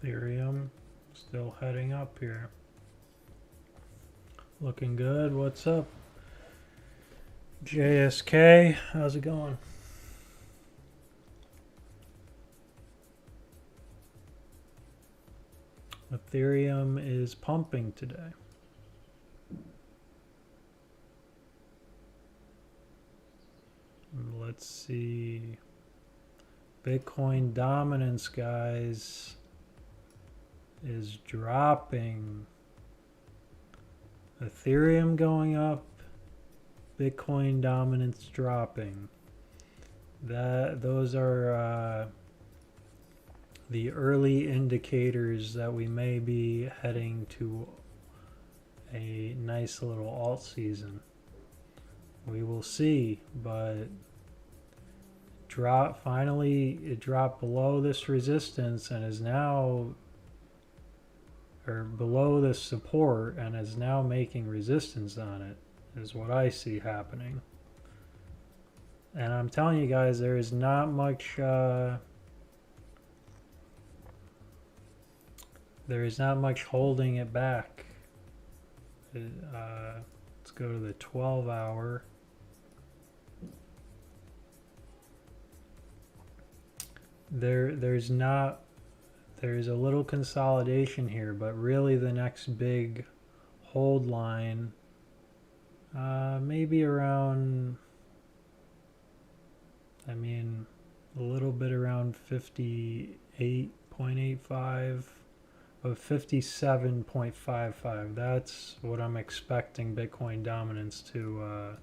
Ethereum still heading up here. Looking good. What's up? JSK, how's it going? Ethereum is pumping today. Let's see. Bitcoin dominance, guys, is dropping. Ethereum going up, Bitcoin dominance dropping. Those are the early indicators that we may be heading to a nice little alt season. We will see, but finally it dropped below this resistance and is now, or below this support, and is now making resistance on it, is what I see happening. And I'm telling you guys, there is not much holding it back. Let's go to the 12-hour. There's a little consolidation here, but really the next big hold line, maybe around, a little bit around 58.85 of 57.55. That's what I'm expecting Bitcoin dominance to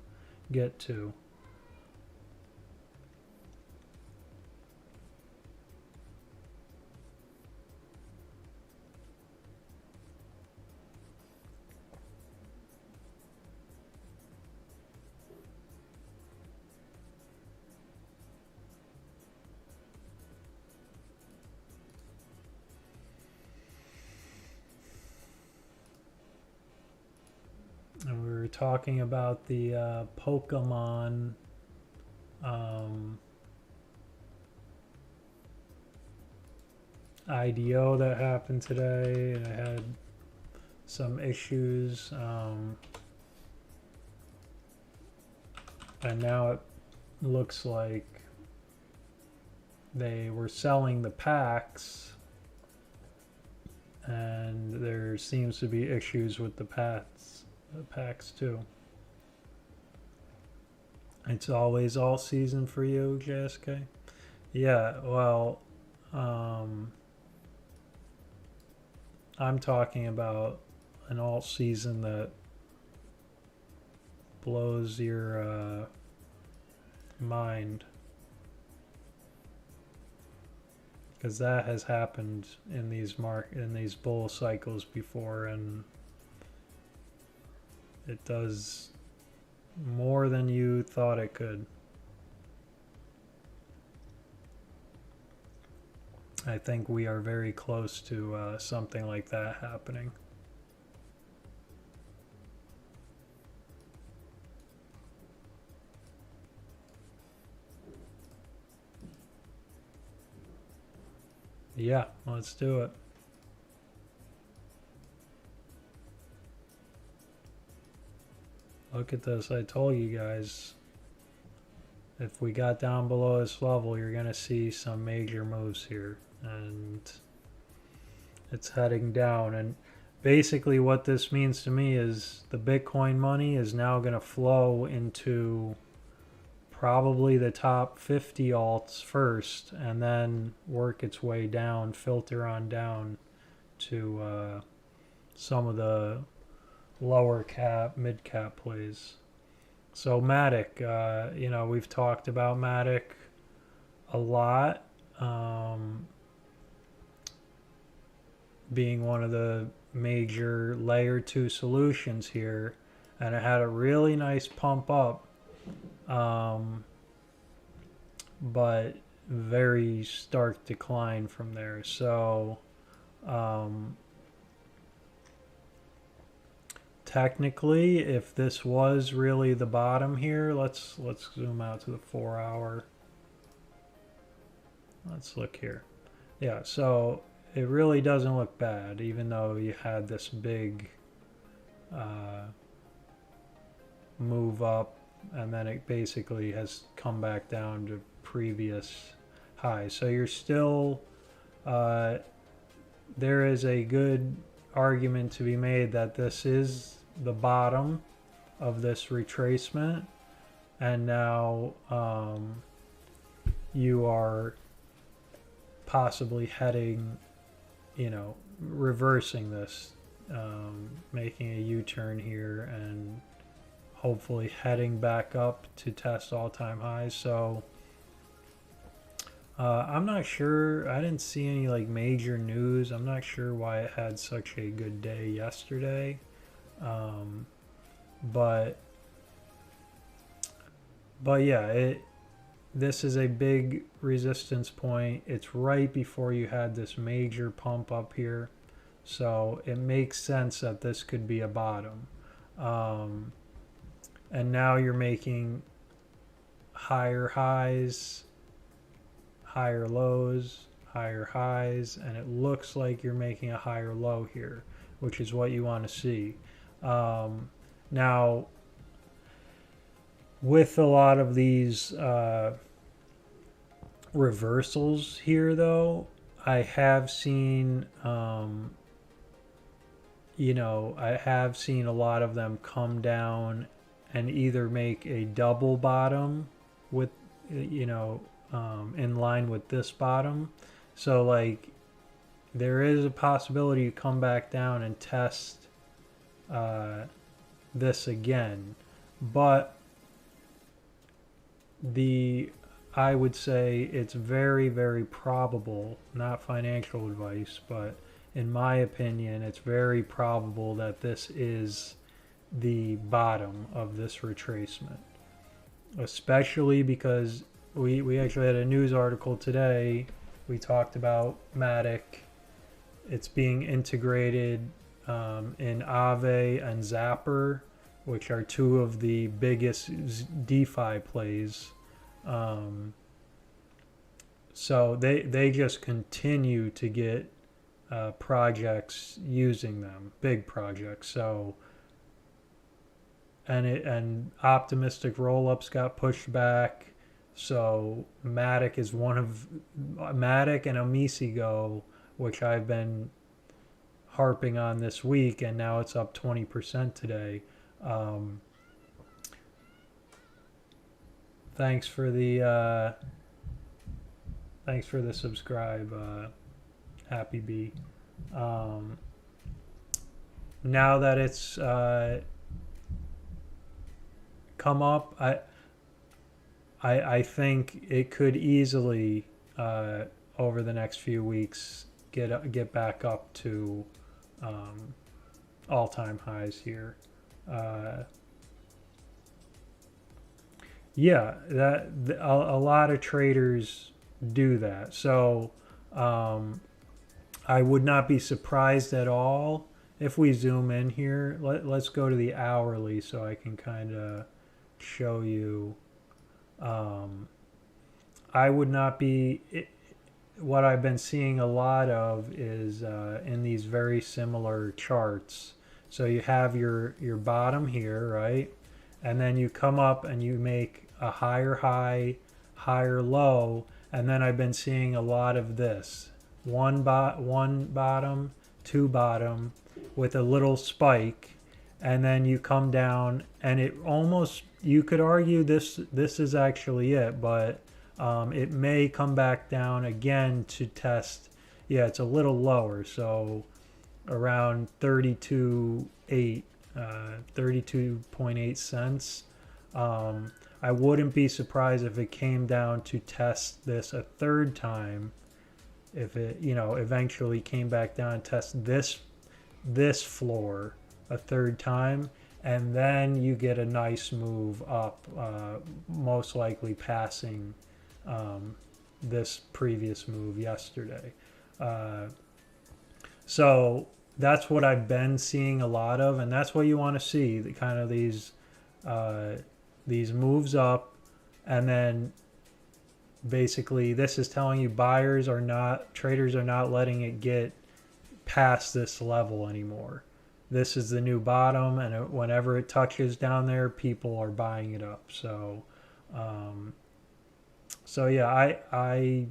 get to. And we were talking about the Pokemon IDO that happened today, and I had some issues, and now it looks like they were selling the packs, and there seems to be issues with the packs too. It's always all season for you, JSK? Yeah, well, I'm talking about an alt season that blows your mind, because that has happened in these bull cycles before, and it does more than you thought it could. I think we are very close to something like that happening. Yeah, let's do it. Look at this. I told you guys, if we got down below this level, you're going to see some major moves here. And it's heading down. And basically what this means to me is the Bitcoin money is now going to flow into probably the top 50 alts first, and then work its way down, filter on down to some of the lower cap, mid cap plays. So Matic, we've talked about Matic a lot, being one of the major layer 2 solutions here, and it had a really nice pump up, but very stark decline from there. So technically, if this was really the bottom here, let's zoom out to the 4-hour. Let's look here. Yeah, so it really doesn't look bad, even though you had this big move up, and then it basically has come back down to previous highs. So you're still, there is a good argument to be made that this is the bottom of this retracement, and now you are possibly heading, reversing this, making a U-turn here and hopefully heading back up to test all-time highs. So I'm not sure. I didn't see any like major news. I'm not sure why it had such a good day yesterday. But yeah, this is a big resistance point. It's right before you had this major pump up here, so it makes sense that this could be a bottom. And now you're making higher highs, higher lows, higher highs, and it looks like you're making a higher low here, which is what you want to see. Now, with a lot of these reversals here, though, I have seen, I have seen a lot of them come down and either make a double bottom with, in line with this bottom. So, like, there is a possibility you come back down and test this again. But I would say it's very, very probable, not financial advice, but in my opinion, it's very probable that this is the bottom of this retracement. Especially because we actually had a news article today. We talked about Matic. It's being integrated in Aave and Zapper, which are two of the biggest DeFi plays. So they just continue to get projects using them, big projects. So and optimistic rollups got pushed back. So Matic is one of Matic and Omisigo, which I've been harping on this week, and now it's up 20% today. Thanks for the subscribe, Happy Bee. Now that it's come up, I think it could easily over the next few weeks get back up to all-time highs here. Yeah, a lot of traders do that. So I would not be surprised at all if we zoom in here. Let's go to the hourly so I can kind of show you. I would not be... what I've been seeing a lot of is in these very similar charts. So you have your bottom here, right? And then you come up and you make a higher high, higher low, and then I've been seeing a lot of this. One bottom, two bottom, with a little spike, and then you come down, and it almost, you could argue this is actually it, but it may come back down again to test. Yeah, it's a little lower, so around 32.8 cents. I wouldn't be surprised if it came down to test this a third time. If it, eventually came back down and test this floor a third time, and then you get a nice move up, most likely passing this previous move yesterday. So that's what I've been seeing a lot of, and that's what you want to see, the kind of these moves up, and then basically this is telling you traders are not letting it get past this level anymore. This is the new bottom, and whenever it touches down there, people are buying it up. Um, so yeah, I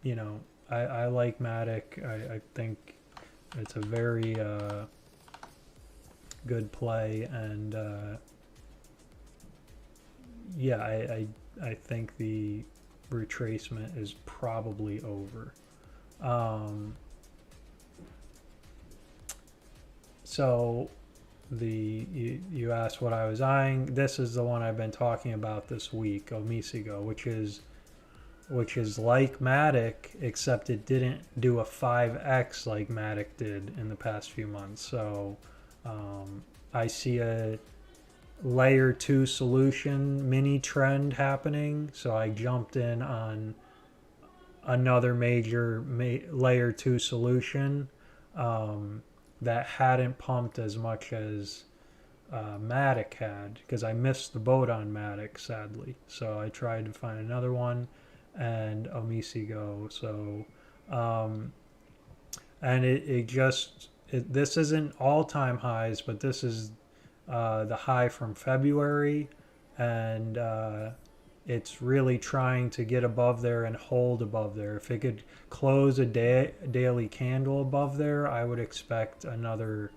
you know, I like Matic. I think it's a very good play, and yeah, I think the retracement is probably over. Um, so you asked what I was eyeing. This is the one I've been talking about this week, Omisigo, which is like Matic, except it didn't do a 5x like Matic did in the past few months. So I see a layer 2 solution mini trend happening. So I jumped in on another major layer 2 solution that hadn't pumped as much as Matic had, because I missed the boat on Matic, sadly. So I tried to find another one, and Omisigo. So, and this isn't all-time highs, but this is the high from February, and it's really trying to get above there and hold above there. If it could close a daily candle above there, I would expect another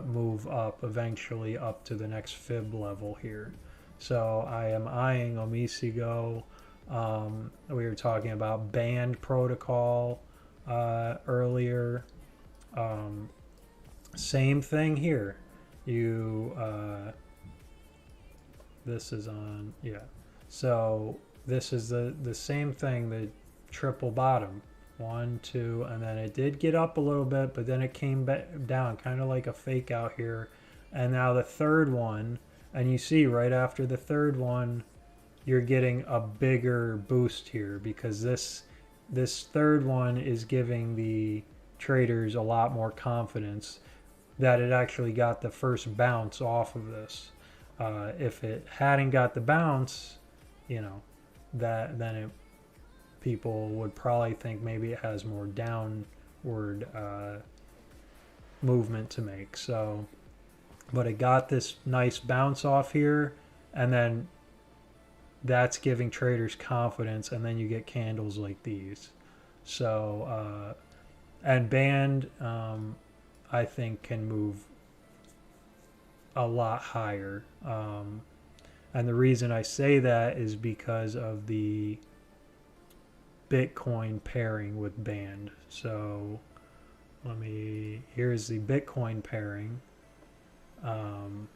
move up, eventually up to the next fib level here. So I am eyeing Omisigo. We were talking about band protocol earlier. Same thing here. This is on, yeah. So this is the same thing, the triple bottom. 1, 2, and then it did get up a little bit, but then it came back down, kind of like a fake out here. And now the third one, and you see right after the third one, you're getting a bigger boost here, because this third one is giving the traders a lot more confidence that it actually got the first bounce off of this. If it hadn't got the bounce, then people would probably think maybe it has more downward movement to make. So, but it got this nice bounce off here, and then that's giving traders confidence, and then you get candles like these. So, and band, I think, can move a lot higher. And the reason I say that is because of the Bitcoin pairing with band. So here's the Bitcoin pairing. And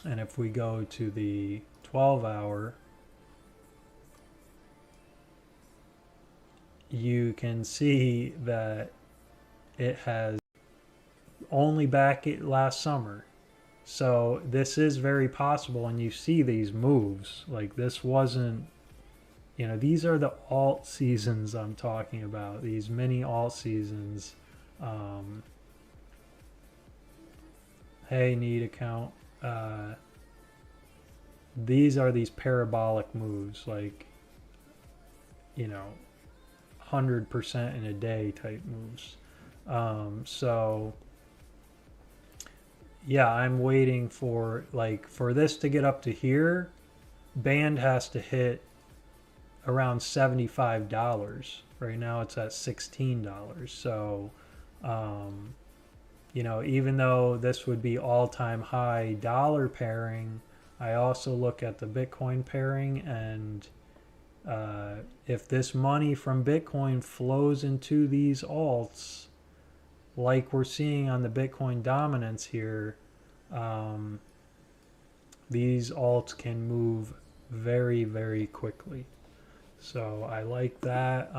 if we go to the 12-hour, you can see that it has only back last summer. So this is very possible, and you see these moves. Like, this wasn't, these are the alt seasons I'm talking about, these mini alt seasons. Hey, need account. These are these parabolic moves, like, 100% in a day type moves. So yeah, I'm waiting for this to get up to here. Band has to hit around $75. Right now it's at $16. So, even though this would be all-time high dollar pairing, I also look at the Bitcoin pairing, and if this money from Bitcoin flows into these alts, like we're seeing on the Bitcoin dominance here, these alts can move very, very quickly. So I like that.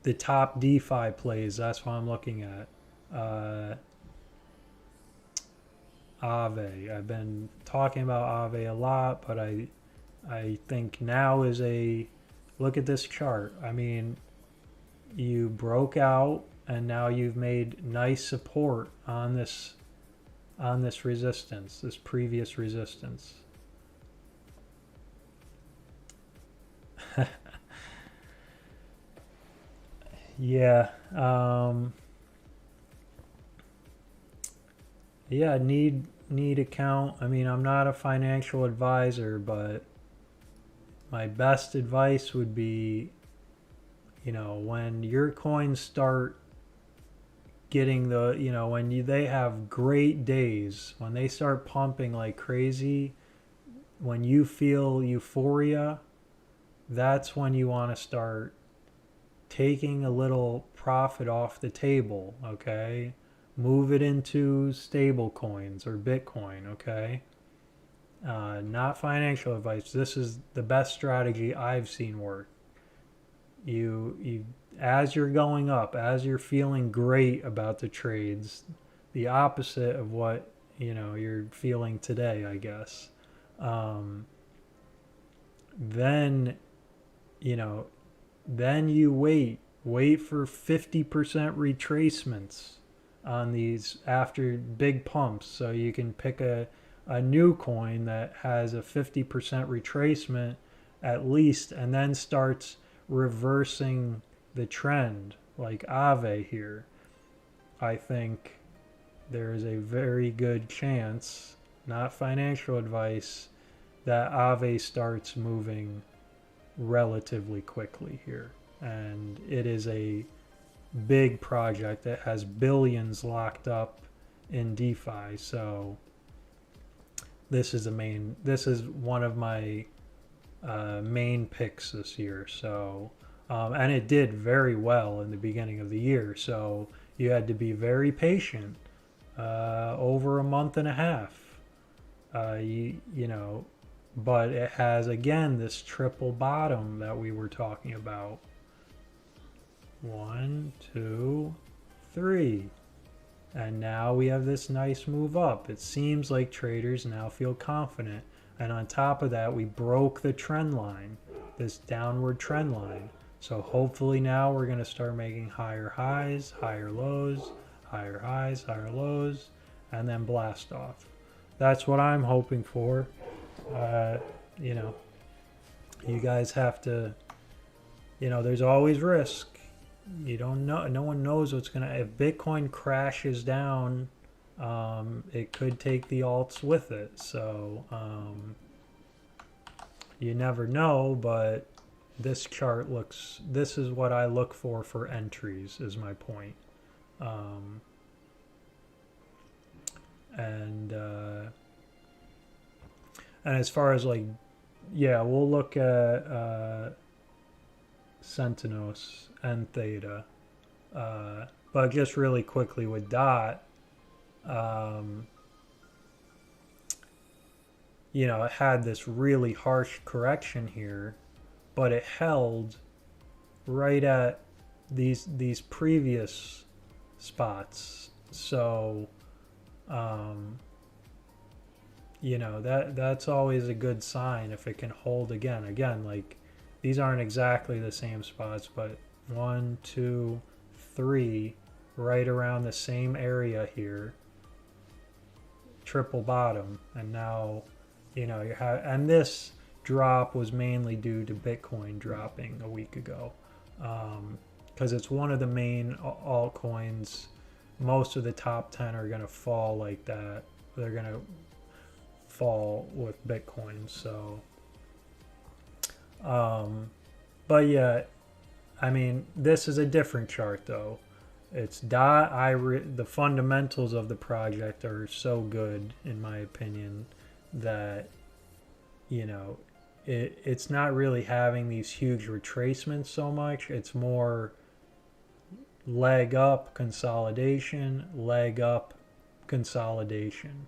The top DeFi plays, that's what I'm looking at. Aave. I've been talking about Aave a lot, but I think now is look at this chart. I mean, you broke out, and now you've made nice support on this resistance, this previous resistance. Yeah. Yeah, need account. I mean, I'm not a financial advisor, but my best advice would be, when your coins start getting when they have great days, when they start pumping like crazy, when you feel euphoria, that's when you want to start taking a little profit off the table, okay? Move it into stable coins or Bitcoin, okay? Not financial advice. This is the best strategy I've seen work. You as you're going up, as you're feeling great about the trades, the opposite of what you're feeling today, I guess. Um, then you know, then you wait for 50% retracements on these after big pumps, so you can pick a new coin that has a 50% retracement at least, and then starts reversing the trend like Aave here. I think there is a very good chance, not financial advice, that Aave starts moving relatively quickly here. And it is a big project that has billions locked up in DeFi. So this is one of my main picks this year. So, and it did very well in the beginning of the year. So you had to be very patient, over a month and a half. You know, but it has again this triple bottom that we were talking about. 1, 2, 3. And now we have this nice move up. It seems like traders now feel confident. And on top of that, we broke the trend line, this downward trend line. So hopefully now we're going to start making higher highs, higher lows, higher highs, higher lows, and then blast off. That's what I'm hoping for. You know, you guys have to, there's always risk. You don't know, no one knows what's gonna, if Bitcoin crashes down, it could take the alts with it. So you never know, but this chart this is what I look for entries, is my point. And as far as like, yeah, we'll look at Centinos and Theta. But just really quickly with DOT, it had this really harsh correction here, but it held right at these previous spots. So, that's always a good sign if it can hold again. Again, like, these aren't exactly the same spots, but 1, 2, 3, right around the same area here, triple bottom. And now, and this drop was mainly due to Bitcoin dropping a week ago, because it's one of the main altcoins. Most of the top 10 are going to fall like that. They're going to fall with Bitcoin. So but yeah, I mean, this is a different chart though. It's the fundamentals of the project are so good in my opinion that it's not really having these huge retracements so much. It's more leg up consolidation, leg up consolidation.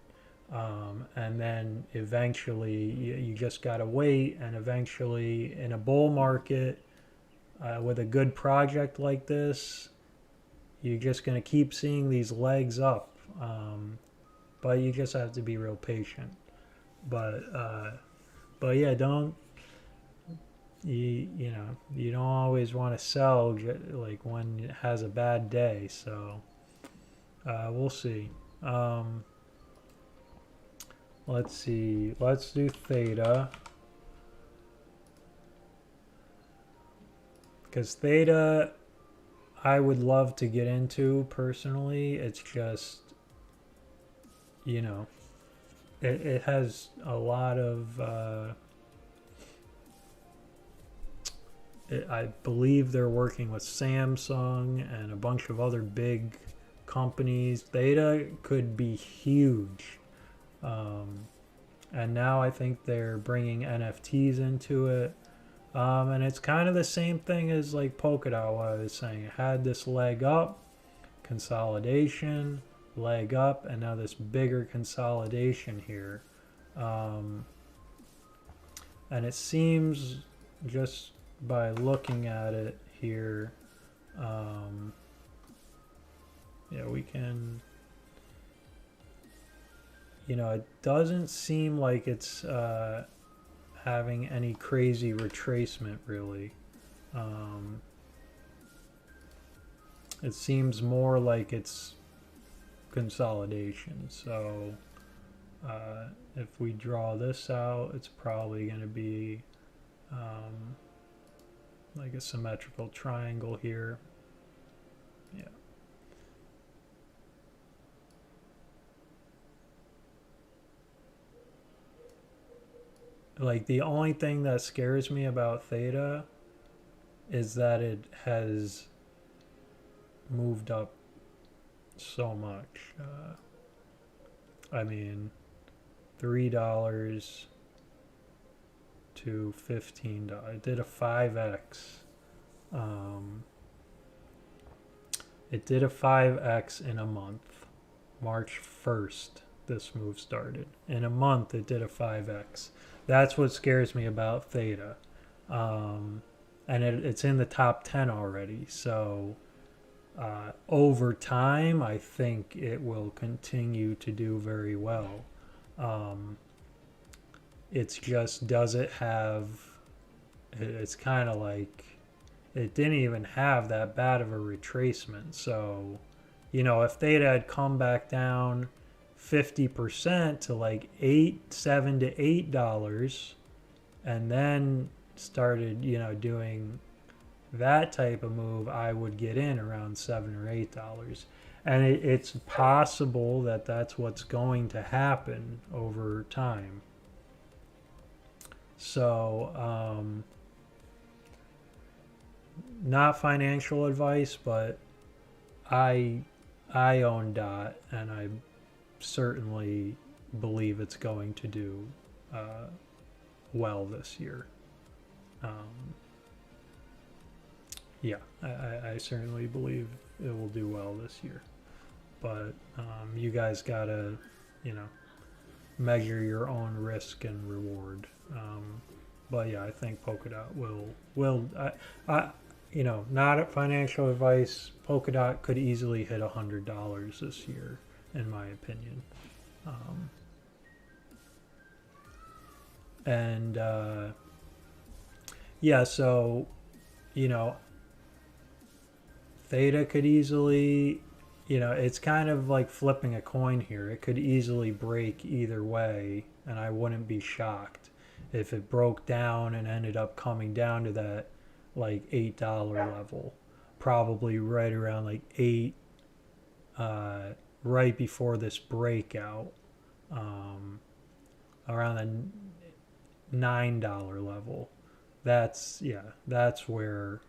And then eventually you just got to wait, and eventually in a bull market with a good project like this, you're just going to keep seeing these legs up, but you just have to be real patient. But yeah, you don't always want to sell like when it has a bad day. So we'll see. Let's see. Let's do Theta. Because Theta, I would love to get into personally. It's just, you know, it has a lot of, I believe they're working with Samsung and a bunch of other big companies. Theta could be huge. And now I think they're bringing NFTs into it. And it's kind of the same thing as like Polkadot, what I was saying. It had this leg up, consolidation, leg up, and now this bigger consolidation here. And it seems, just by looking at it here, yeah, we can, it doesn't seem like it's having any crazy retracement really. It seems more like it's consolidation. So if we draw this out, it's probably going to be like a symmetrical triangle here. Yeah. Like the only thing that scares me about Theta is that it has moved up so much. I mean, $3 to $15. It did a 5x. It did a 5x in a month. March 1st, this move started. In a month, it did a 5x. That's what scares me about Theta. And it's in the top 10 already. So over time, I think it will continue to do very well. It's just, does it have, it's kind of like, it didn't even have that bad of a retracement. So, if Theta had come back down 50% to like $7 to $8 and then started, doing that type of move, I would get in around $7 or $8. And it's possible that that's what's going to happen over time. So, not financial advice, but I own DOT, and I certainly believe it's going to do well this year. Yeah, I certainly believe it will do well this year. But you guys gotta, measure your own risk and reward. But yeah, I think Polkadot will. Not at financial advice. Polkadot could easily hit $100 this year, in my opinion. And yeah, so Theta could easily, it's kind of like flipping a coin here. It could easily break either way, and I wouldn't be shocked if it broke down and ended up coming down to that like $8 level, probably right around like 8, right before this breakout, around the $9 level. That's where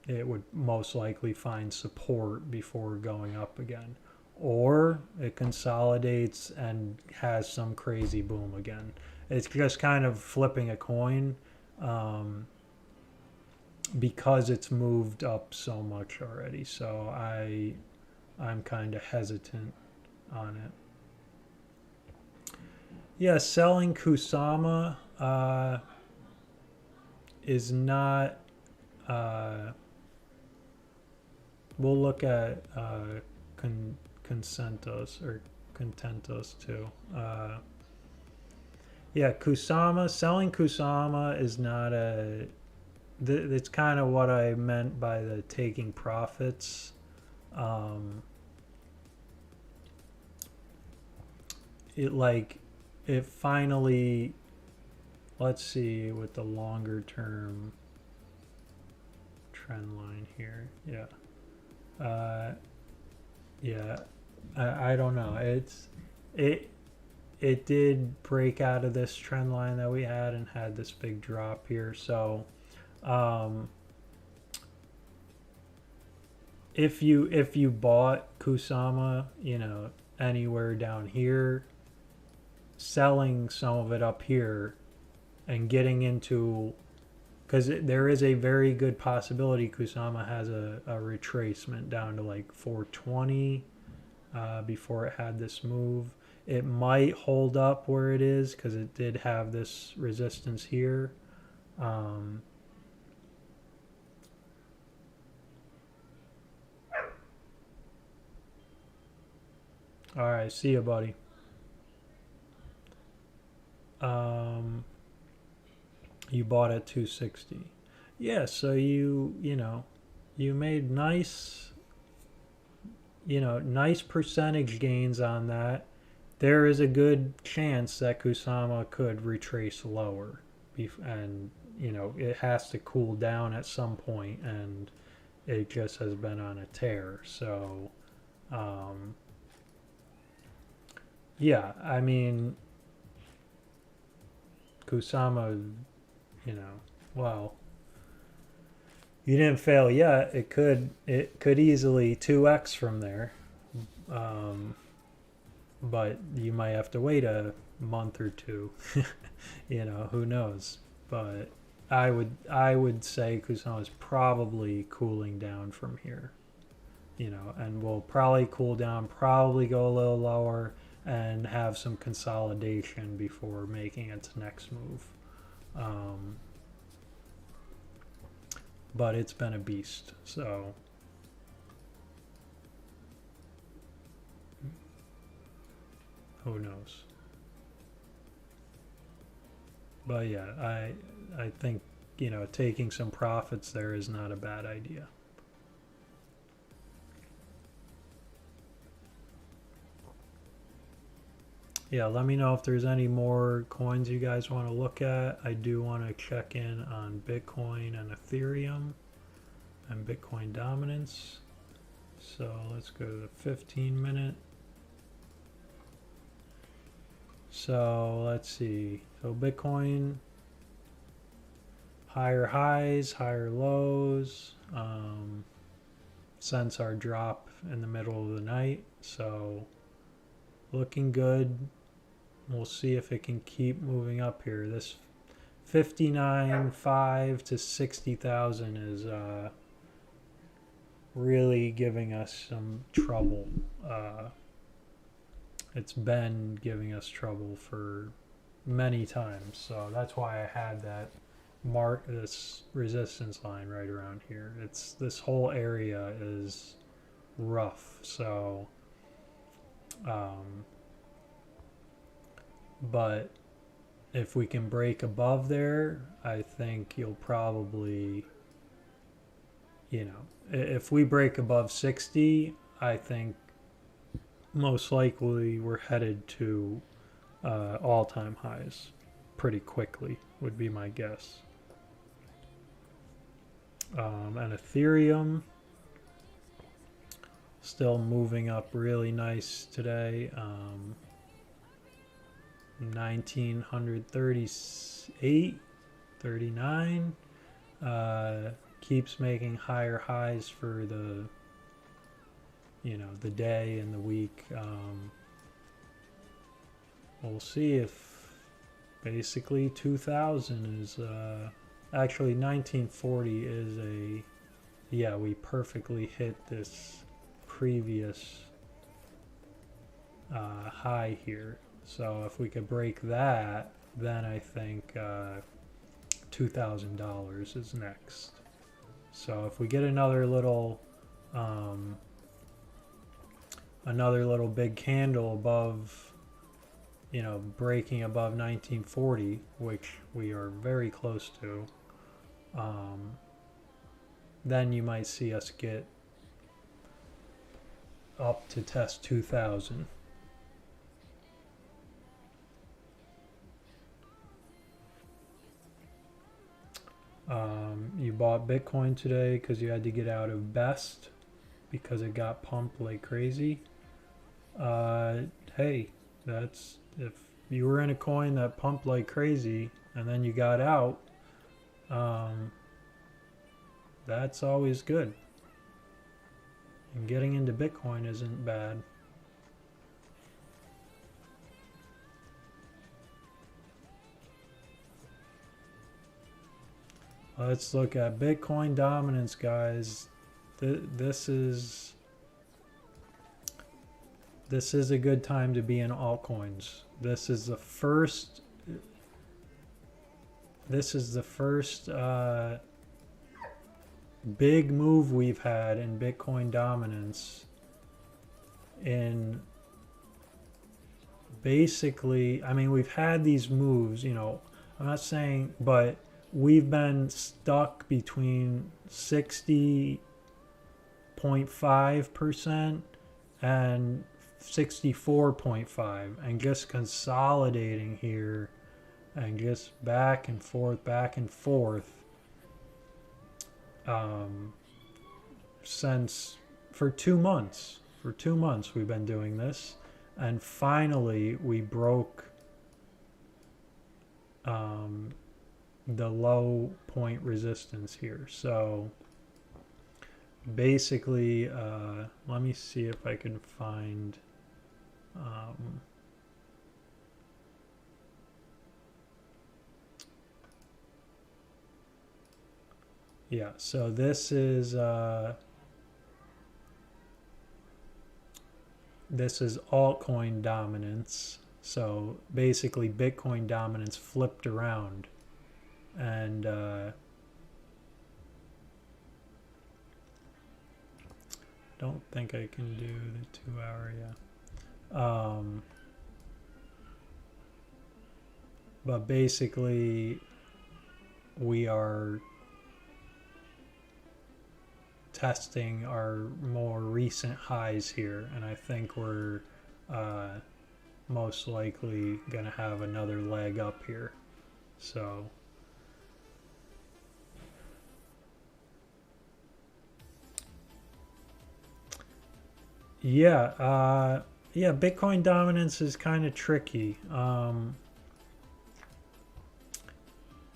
it would most likely find support before going up again. Or it consolidates and has some crazy boom again. It's just kind of flipping a coin because it's moved up so much already. So I'm kind of hesitant on it. Yeah, selling Kusama is not... we'll look at Consentus or Contentus too. Yeah, Kusama, selling Kusama is not it's kind of what I meant by the taking profits. It finally let's see with the longer term trend line here. Yeah. Yeah. I don't know. It did break out of this trend line that we had and had this big drop here. So if you bought Kusama, anywhere down here, selling some of it up here and getting into, because there is a very good possibility Kusama has a retracement down to like 420 before it had this move. It might hold up where it is because it did have this resistance here. All right, see you, buddy. You bought at 260. Yeah, so you made nice percentage gains on that. There is a good chance that Kusama could retrace lower, and it has to cool down at some point, and it just has been on a tear. So yeah, I mean, Kusama, well, you didn't fail yet. It could easily 2x from there, but you might have to wait a month or two. Who knows? But I would say Kusama is probably cooling down from here, and will probably cool down, probably go a little lower, and have some consolidation before making its next move. But it's been a beast, so who knows? But yeah, I think taking some profits there is not a bad idea. Yeah, let me know if there's any more coins you guys want to look at. I do want to check in on Bitcoin and Ethereum and Bitcoin dominance. So let's go to the 15-minute. So let's see. So Bitcoin, higher highs, higher lows, since our drop in the middle of the night. So looking good. We'll see if it can keep moving up here. This 59.5 to 60,000 is really giving us some trouble. It's been giving us trouble for many times, so that's why I had that this resistance line right around here. This whole area is rough, so but if we can break above there, I think you'll probably, if we break above 60, I think most likely we're headed to all-time highs pretty quickly, would be my guess. And Ethereum still moving up really nice today. 1938, 39, keeps making higher highs for the day and the week. We'll see if basically 2000 is actually 1940 is we perfectly hit this previous high here. So if we could break that, then I think $2,000 is next. So if we get another little big candle above, breaking above 1940, which we are very close to, then you might see us get up to test 2,000. You bought Bitcoin today because you had to get out of Best because it got pumped like crazy. Hey, that's if you were in a coin that pumped like crazy and then you got out, that's always good. And getting into Bitcoin isn't bad. Let's look at Bitcoin dominance, guys. This is a good time to be in altcoins. This is the first big move we've had in Bitcoin dominance in basically, I mean, we've had these moves, you know, I'm not saying, but we've been stuck between 60.5% and 64.5 and just consolidating here and just back and forth since for 2 months we've been doing this, and finally we broke the low point resistance here. So basically, let me see if I can find yeah, so this is altcoin dominance. So basically Bitcoin dominance flipped around, and don't think I can do the 2 hour yet. But basically we are testing our more recent highs here, and I think we're most likely going to have another leg up here. So yeah, Bitcoin dominance is kind of tricky.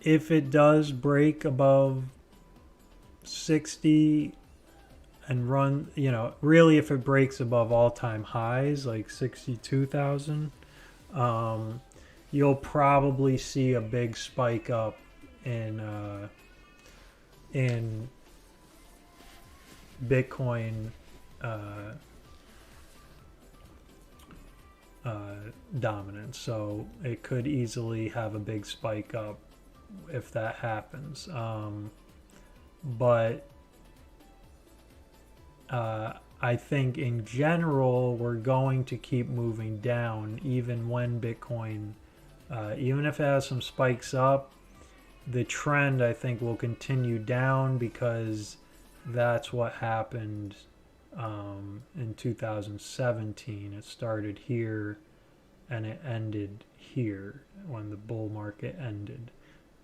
If it does break above 60 and run, you know, really if it breaks above all-time highs like 62,000, you'll probably see a big spike up in Bitcoin dominance. So it could easily have a big spike up if that happens. But I think in general we're going to keep moving down even when Bitcoin, even if it has some spikes up, the trend I think will continue down, because that's what happened in 2017. It started here and it ended here when the bull market ended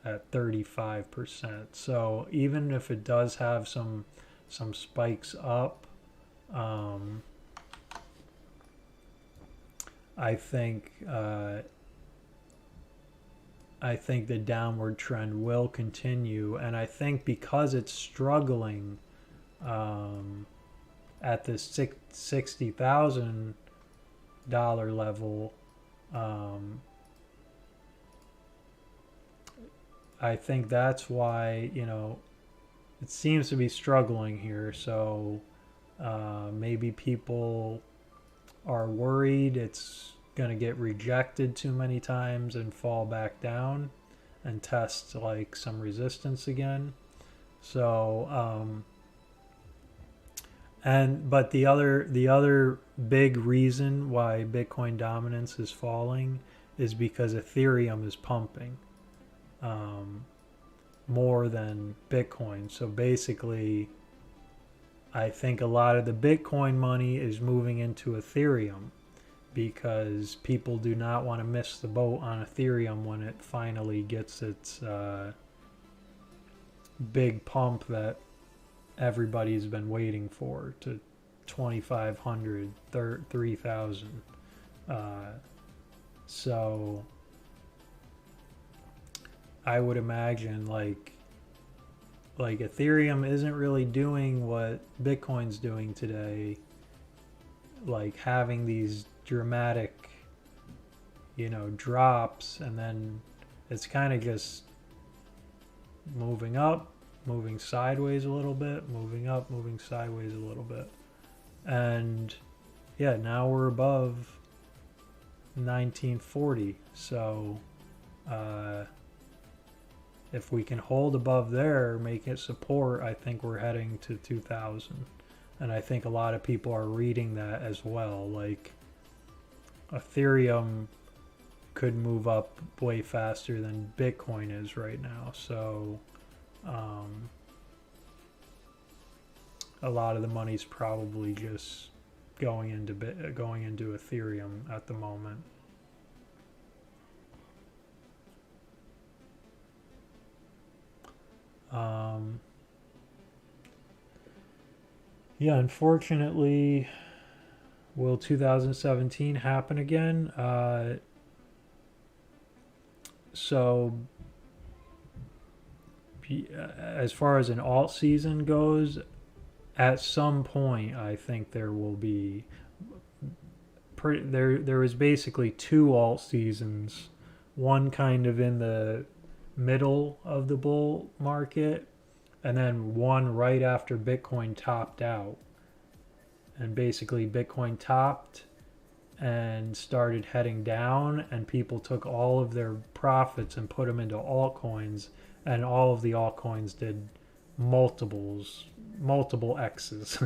at 35%. So even if it does have some spikes up, I think the downward trend will continue, and I think because it's struggling at this $60,000 level, I think that's why, you know, it seems to be struggling here. So maybe people are worried it's going to get rejected too many times and fall back down and test like some resistance again. So but the other big reason why Bitcoin dominance is falling is because Ethereum is pumping more than Bitcoin. So basically, I think a lot of the Bitcoin money is moving into Ethereum because people do not want to miss the boat on Ethereum when it finally gets its big pump that everybody's been waiting for to 2,500, 3,000. So I would imagine like Ethereum isn't really doing what Bitcoin's doing today, like having these dramatic, drops, and then it's kind of just moving up, moving sideways a little bit, moving up, moving sideways a little bit. And yeah, now we're above 1940. So if we can hold above there, make it support, I think we're heading to 2000. And I think a lot of people are reading that as well. Like Ethereum could move up way faster than Bitcoin is right now. So a lot of the money's probably just going into Ethereum at the moment. Yeah, unfortunately, will 2017 happen again? So, as far as an alt season goes, at some point, I think there will be. There was basically two alt seasons, one kind of in the middle of the bull market, and then one right after Bitcoin topped out. And basically, Bitcoin topped and started heading down, and people took all of their profits and put them into altcoins, and all of the altcoins did multiple X's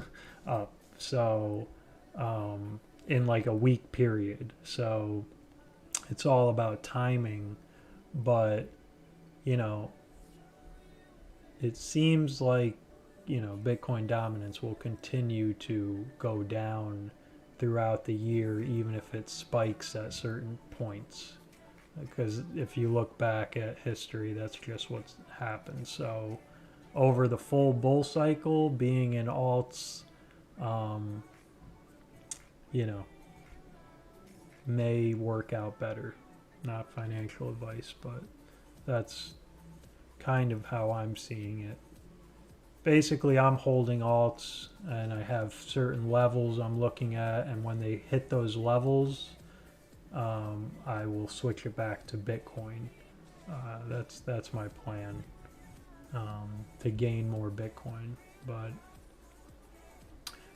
up. So, in like a week period. So, it's all about timing, but it seems like Bitcoin dominance will continue to go down throughout the year, even if it spikes at certain points. Because if you look back at history, that's just what's happened. So over the full bull cycle, being in alts, may work out better. Not financial advice, but that's kind of how I'm seeing it. Basically, I'm holding alts and I have certain levels I'm looking at, and when they hit those levels, I will switch it back to Bitcoin. That's my plan, to gain more Bitcoin. But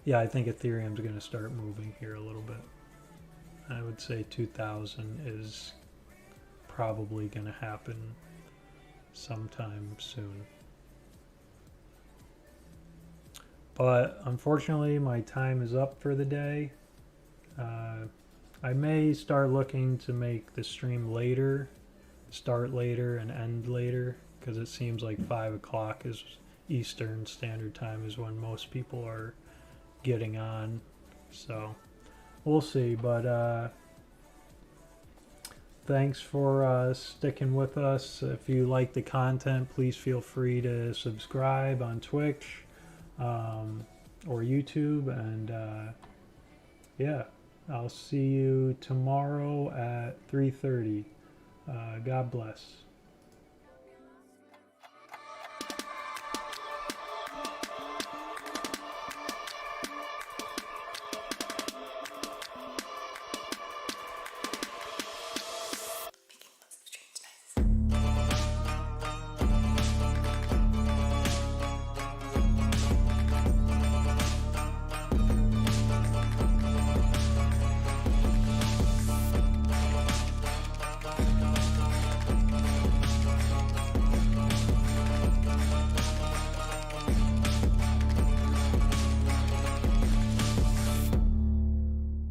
yeah, I think Ethereum's going to start moving here a little bit. I would say 2000 is probably going to happen sometime soon. But unfortunately, my time is up for the day. I may start looking to make the stream later, start later and end later, because it seems like 5 o'clock is Eastern Standard Time is when most people are getting on. So we'll see. But thanks for sticking with us. If you like the content, please feel free to subscribe on Twitch. Or YouTube, and yeah, I'll see you tomorrow at 3:30. God bless.